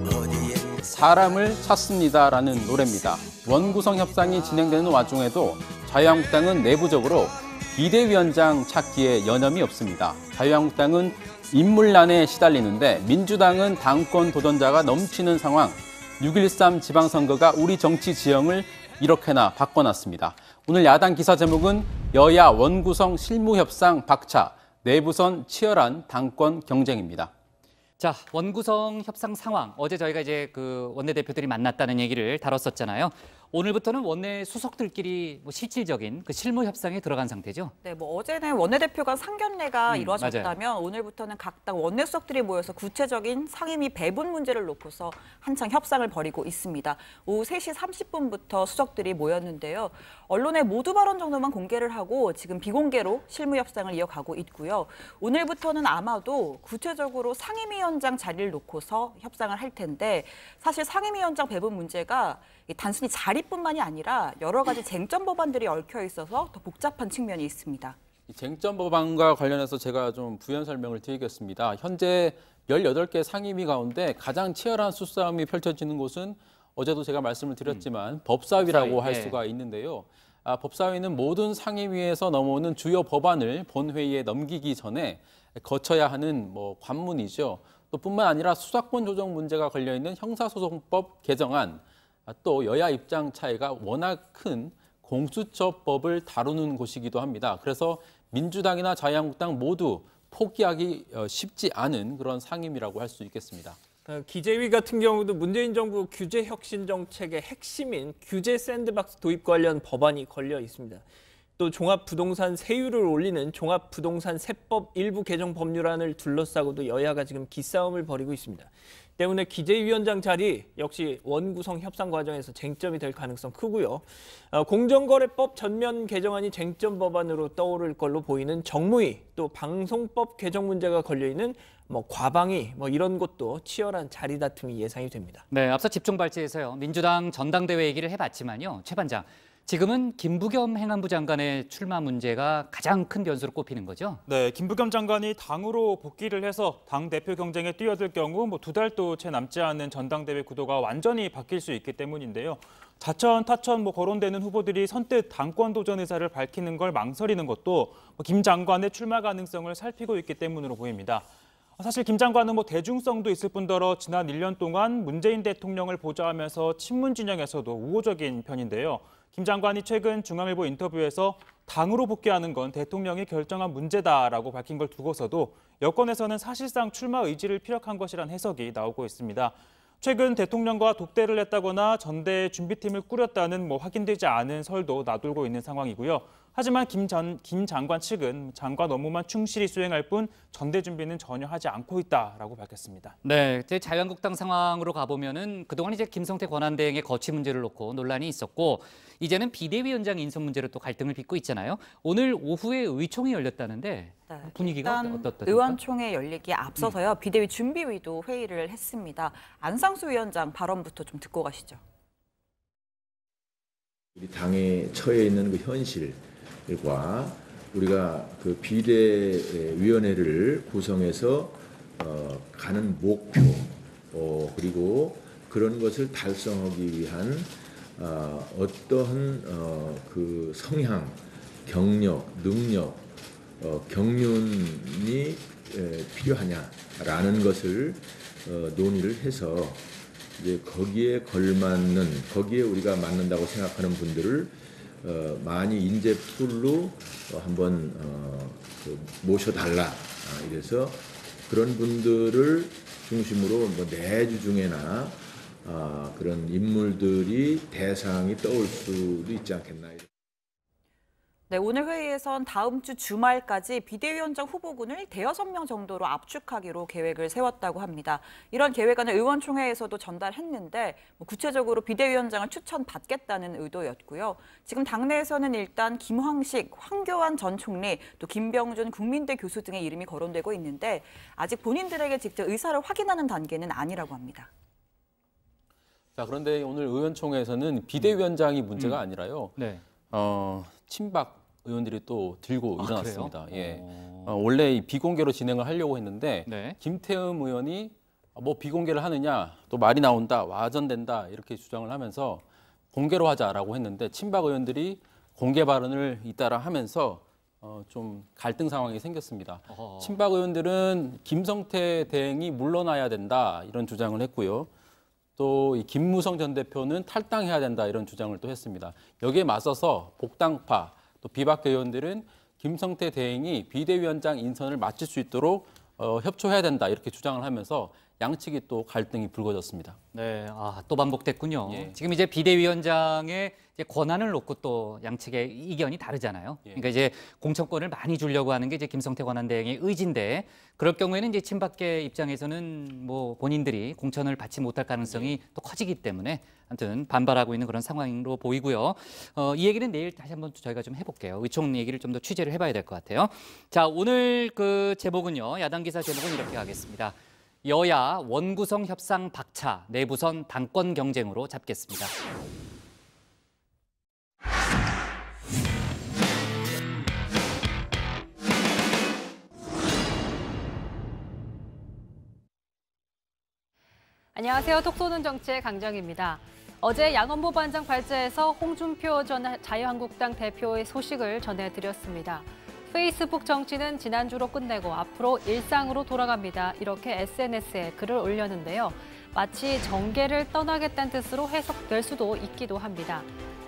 S24: 어디에
S5: 사람을 찾습니다라는 노래입니다. 원구성 협상이 진행되는 와중에도 자유한국당은 내부적으로 비대위원장 찾기에 여념이 없습니다. 자유한국당은 인물난에 시달리는데 민주당은 당권 도전자가 넘치는 상황, 6.13 지방선거가 우리 정치 지형을 이렇게나 바꿔놨습니다. 오늘 야당 기사 제목은 여야 원구성 실무협상 박차, 내부선 치열한 당권 경쟁입니다.
S1: 자, 원구성 협상 상황. 어제 저희가 이제 그 원내대표들이 만났다는 얘기를 다뤘었잖아요. 오늘부터는 원내 수석들끼리 뭐 실질적인 그 실무 협상에 들어간 상태죠.
S3: 네, 뭐 어제는 원내대표 간 상견례가 이루어졌다면
S1: 맞아요.
S3: 오늘부터는 각 당 원내 수석들이 모여서 구체적인 상임위 배분 문제를 놓고서 한창 협상을 벌이고 있습니다. 오후 3시 30분부터 수석들이 모였는데요. 언론에 모두 발언 정도만 공개를 하고 지금 비공개로 실무 협상을 이어가고 있고요. 오늘부터는 아마도 구체적으로 상임위원장 자리를 놓고서 협상을 할 텐데 사실 상임위원장 배분 문제가 단순히 자리뿐만이 아니라 여러 가지 쟁점 법안들이 얽혀 있어서 더 복잡한 측면이 있습니다.
S5: 이 쟁점 법안과 관련해서 제가 좀 부연 설명을 드리겠습니다. 현재 18개 상임위 가운데 가장 치열한 수싸움이 펼쳐지는 곳은 어제도 제가 말씀을 드렸지만 법사위라고
S1: 법사위,
S5: 할
S1: 네.
S5: 수가 있는데요. 법사위는 모든 상임위에서 넘어오는 주요 법안을 본회의에 넘기기 전에 거쳐야 하는 관문이죠. 또 뿐만 아니라 수사권 조정 문제가 걸려있는 형사소송법 개정안, 또 여야 입장 차이가 워낙 큰 공수처법을 다루는 곳이기도 합니다. 그래서 민주당이나 자유한국당 모두 포기하기 쉽지 않은 그런 상임위라고 할 수 있겠습니다.
S6: 기재위 같은 경우도 문재인 정부 규제 혁신 정책의 핵심인 규제 샌드박스 도입 관련 법안이 걸려 있습니다. 또 종합부동산 세율을 올리는 종합부동산 세법 일부 개정 법률안을 둘러싸고도 여야가 지금 기싸움을 벌이고 있습니다. 때문에 기재위원장 자리 역시 원구성 협상 과정에서 쟁점이 될 가능성 크고요. 공정거래법 전면 개정안이 쟁점 법안으로 떠오를 걸로 보이는 정무위, 또 방송법 개정 문제가 걸려있는 과방위 이런 것도 치열한 자리 다툼이 예상이 됩니다.
S1: 네, 앞서 집중 발제에서요. 민주당 전당대회 얘기를 해봤지만요. 최 반장, 지금은 김부겸 행안부 장관의 출마 문제가 가장 큰 변수로 꼽히는 거죠?
S2: 네, 김부겸 장관이 당으로 복귀를 해서 당 대표 경쟁에 뛰어들 경우 2달도 채 남지 않은 전당대회 구도가 완전히 바뀔 수 있기 때문인데요. 자천, 타천 거론되는 후보들이 선뜻 당권 도전 의사를 밝히는 걸 망설이는 것도 김 장관의 출마 가능성을 살피고 있기 때문으로 보입니다. 사실 김 장관은 대중성도 있을 뿐더러 지난 1년 동안 문재인 대통령을 보좌하면서 친문 진영에서도 우호적인 편인데요. 김 장관이 최근 중앙일보 인터뷰에서 당으로 복귀하는 건 대통령이 결정한 문제다라고 밝힌 걸 두고서도 여권에서는 사실상 출마 의지를 피력한 것이란 해석이 나오고 있습니다. 최근 대통령과 독대를 했다거나 전대 준비팀을 꾸렸다는 확인되지 않은 설도 나돌고 있는 상황이고요. 하지만 김 장관 측은 장관 업무만 충실히 수행할 뿐 전대 준비는 전혀 하지 않고 있다라고 밝혔습니다.
S1: 네, 이제 자유한국당 상황으로 가보면은 그동안 이제 김성태 권한대행의 거취 문제를 놓고 논란이 있었고 이제는 비대위원장 인선 문제로 또 갈등을 빚고 있잖아요. 오늘 오후에 의총이 열렸다는데 분위기가 어떻습니까?
S3: 의원총회 열리기에 앞서서요. 비대위 준비위도 회의를 했습니다. 안상수 위원장 발언부터 좀 듣고 가시죠.
S23: 우리 당에 처해 있는 그 현실과 우리가 그 비대위원회를 구성해서 가는 목표 그리고 그런 것을 달성하기 위한 어떠한 그 성향, 경력, 능력, 경륜이 필요하냐라는 것을 논의를 해서 이제 거기에 걸맞는, 거기에 우리가 맞는다고 생각하는 분들을 많이 인재풀로 한번 모셔달라. 이래서 그런 분들을 중심으로 내주 중에나 그런 인물들이 대상이 떠올 수도 있지 않겠나.
S3: 네, 오늘 회의에선 다음 주 주말까지 비대위원장 후보군을 5명 정도로 압축하기로 계획을 세웠다고 합니다. 이런 계획안을 의원총회에서도 전달했는데 구체적으로 비대위원장을 추천받겠다는 의도였고요. 지금 당내에서는 일단 김황식, 황교안 전 총리, 또 김병준 국민대 교수 등의 이름이 거론되고 있는데 아직 본인들에게 직접 의사를 확인하는 단계는 아니라고 합니다.
S5: 자, 그런데 오늘 의원총회에서는 비대위원장이 문제가 아니라요.
S1: 네.
S5: 친박 의원들이 또 들고 일어났습니다.
S1: 그래요?
S5: 예. 원래 비공개로 진행을 하려고 했는데
S1: 네.
S5: 김태흠 의원이 비공개를 하느냐, 또 말이 나온다, 와전된다 이렇게 주장을 하면서 공개로 하자라고 했는데 친박 의원들이 공개 발언을 잇따라 하면서 좀 갈등 상황이 생겼습니다. 친박 의원들은 김성태 대행이 물러나야 된다 이런 주장을 했고요. 또 이 김무성 전 대표는 탈당해야 된다 이런 주장을 또 했습니다. 여기에 맞서서 복당파 또 비박계 의원들은 김성태 대행이 비대위원장 인선을 마칠 수 있도록 협조해야 된다 이렇게 주장을 하면서 양측이 또 갈등이 불거졌습니다.
S1: 네, 또 반복됐군요.
S5: 예.
S1: 지금 이제 비대위원장의 이제 권한을 놓고 또 양측의 이견이 다르잖아요.
S5: 예.
S1: 그러니까 이제 공천권을 많이 주려고 하는 게 이제 김성태 권한대행의 의지인데 그럴 경우에는 이제 친박계 입장에서는 본인들이 공천을 받지 못할 가능성이 또 커지기 때문에 아무튼 반발하고 있는 그런 상황으로 보이고요. 이 얘기는 내일 다시 한번 저희가 좀 해볼게요. 의총 얘기를 좀 더 취재를 해봐야 될 것 같아요. 자, 오늘 그 제목은요. 야당 기사 제목은 이렇게 하겠습니다. 여야 원구성 협상 박차, 내부선 당권 경쟁으로 잡겠습니다.
S4: 안녕하세요. 톡 쏘는 정치의 강정입니다. 어제 양원보 반장 발제에서 홍준표 전 자유한국당 대표의 소식을 전해드렸습니다. 페이스북 정치는 지난주로 끝내고 앞으로 일상으로 돌아갑니다. 이렇게 SNS에 글을 올렸는데요. 마치 정계를 떠나겠다는 뜻으로 해석될 수도 있기도 합니다.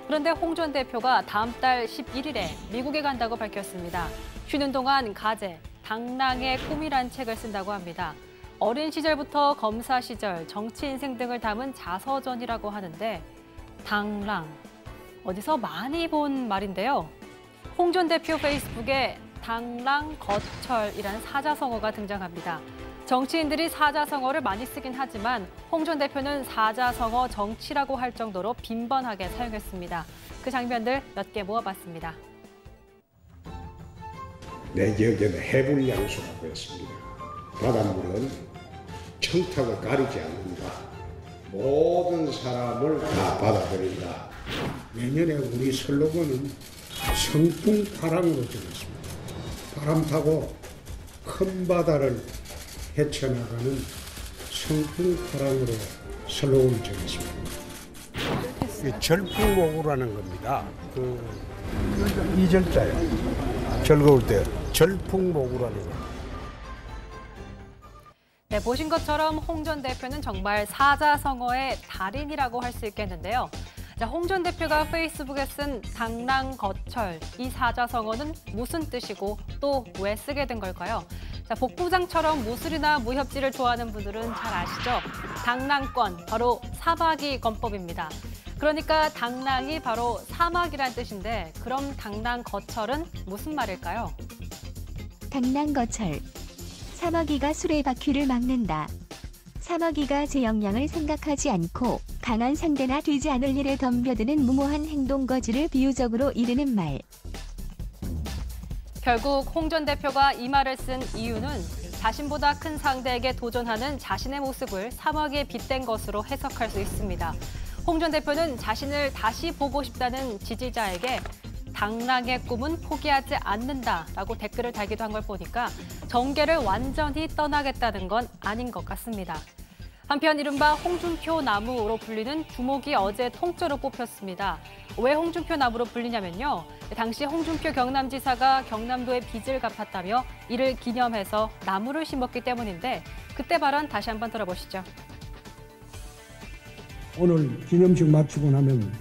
S4: 그런데 홍 전 대표가 다음 달 11일에 미국에 간다고 밝혔습니다. 쉬는 동안 가재, 당랑의 꿈이란 책을 쓴다고 합니다. 어린 시절부터 검사 시절, 정치 인생 등을 담은 자서전이라고 하는데 당랑, 어디서 많이 본 말인데요. 홍 전 대표 페이스북에 당랑 거철이란 사자성어가 등장합니다. 정치인들이 사자성어를 많이 쓰긴 하지만 홍 전 대표는 사자성어 정치라고 할 정도로 빈번하게 사용했습니다. 그 장면들 몇 개 모아봤습니다.
S7: 내 기억에는 해불양수라고 했습니다. 바닷물은 청탁을 가리지 않는다. 모든 사람을 다 받아들인다. 내년에 우리 슬로건은 성풍파랑으로 정했습니다. 바람 타고 큰 바다를 헤쳐나가는 성풍파랑으로 슬로건을 정했습니다. 절풍목으라는 겁니다. 이절자예요. 즐거울 때 절풍목으라는 겁니다.
S4: 네, 보신 것처럼 홍 전 대표는 정말 사자성어의 달인이라고 할 수 있겠는데요. 자, 홍 전 대표가 페이스북에 쓴 당랑거철, 이 사자성어는 무슨 뜻이고 또 왜 쓰게 된 걸까요? 자, 복부장처럼 무술이나 무협지를 좋아하는 분들은 잘 아시죠? 당랑권, 바로 사마귀 권법입니다. 그러니까 당랑이 바로 사막이란 뜻인데 그럼 당랑거철은 무슨 말일까요?
S8: 당랑거철. 사마귀가 수레바퀴를 막는다. 사마귀가 제 역량을 생각하지 않고 강한 상대나 되지 않을 일에 덤벼드는 무모한 행동거지를 비유적으로 이르는 말.
S4: 결국 홍 전 대표가 이 말을 쓴 이유는 자신보다 큰 상대에게 도전하는 자신의 모습을 사마귀에 빗댄 것으로 해석할 수 있습니다. 홍 전 대표는 자신을 다시 보고 싶다는 지지자에게 당랑의 꿈은 포기하지 않는다라고 댓글을 달기도 한 걸 보니까 정계를 완전히 떠나겠다는 건 아닌 것 같습니다. 한편 이른바 홍준표 나무로 불리는 두목이 어제 통째로 뽑혔습니다. 왜 홍준표 나무로 불리냐면요. 당시 홍준표 경남지사가 경남도의 빚을 갚았다며 이를 기념해서 나무를 심었기 때문인데 그때 발언 다시 한번 들어보시죠.
S7: 오늘 기념식 마치고 나면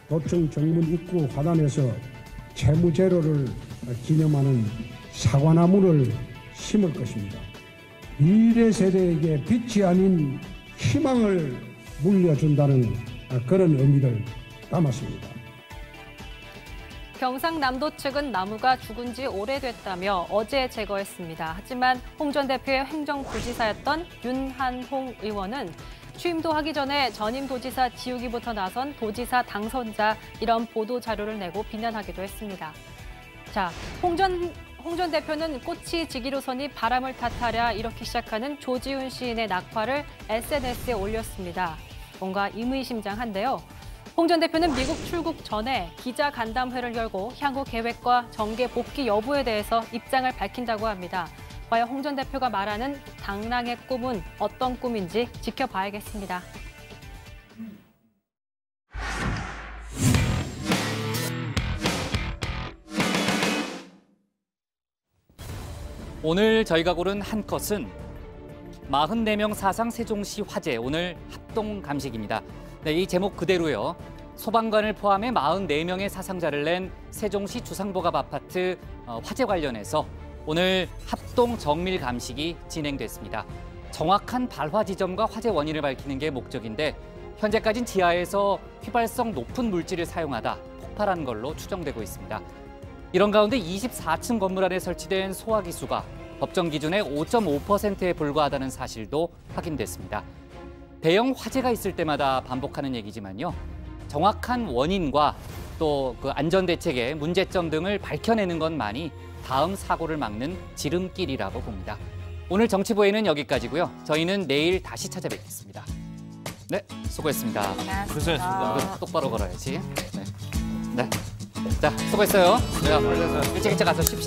S7: 도청 정문 입구 화단에서 채무제로를 기념하는 사과나무를 심을 것입니다. 미래 세대에게 빛이 아닌 희망을 물려준다는 그런 의미를 담았습니다.
S4: 경상남도 측은 나무가 죽은 지 오래됐다며 어제 제거했습니다. 하지만 홍 전 대표의 행정부지사였던 윤한홍 의원은 취임도 하기 전에 전임 도지사 지우기부터 나선 도지사 당선자 이런 보도 자료를 내고 비난하기도 했습니다. 자, 홍 전 대표는 꽃이 지기로서니 바람을 탓하랴 이렇게 시작하는 조지훈 시인의 낙화를 SNS에 올렸습니다. 뭔가 의미심장한데요. 홍 전 대표는 미국 출국 전에 기자 간담회를 열고 향후 계획과 정계 복귀 여부에 대해서 입장을 밝힌다고 합니다. 과연 홍 전 대표가 말하는 당랑의 꿈은 어떤 꿈인지 지켜봐야겠습니다.
S1: 오늘 저희가 고른 한 컷은 44명 사상 세종시 화재, 오늘 합동 감식입니다. 네, 이 제목 그대로요. 소방관을 포함해 44명의 사상자를 낸 세종시 주상복합 아파트 화재 관련해서 오늘 합동 정밀 감식이 진행됐습니다. 정확한 발화 지점과 화재 원인을 밝히는 게 목적인데 현재까지는 지하에서 휘발성 높은 물질을 사용하다 폭발한 걸로 추정되고 있습니다. 이런 가운데 24층 건물 안에 설치된 소화기 수가 법정 기준의 5.5%에 불과하다는 사실도 확인됐습니다. 대형 화재가 있을 때마다 반복하는 얘기지만요. 정확한 원인과 또 그 안전대책의 문제점 등을 밝혀내는 것만이 다음 사고를 막는 지름길이라고 봅니다. 오늘 정치부에는 여기까지고요. 저희는 내일 다시 찾아뵙겠습니다. 네, 수고했습니다.
S6: 고생했습니다.
S1: 똑바로 걸어야지. 네. 자, 수고했어요. 일찍 가서 쉽시다.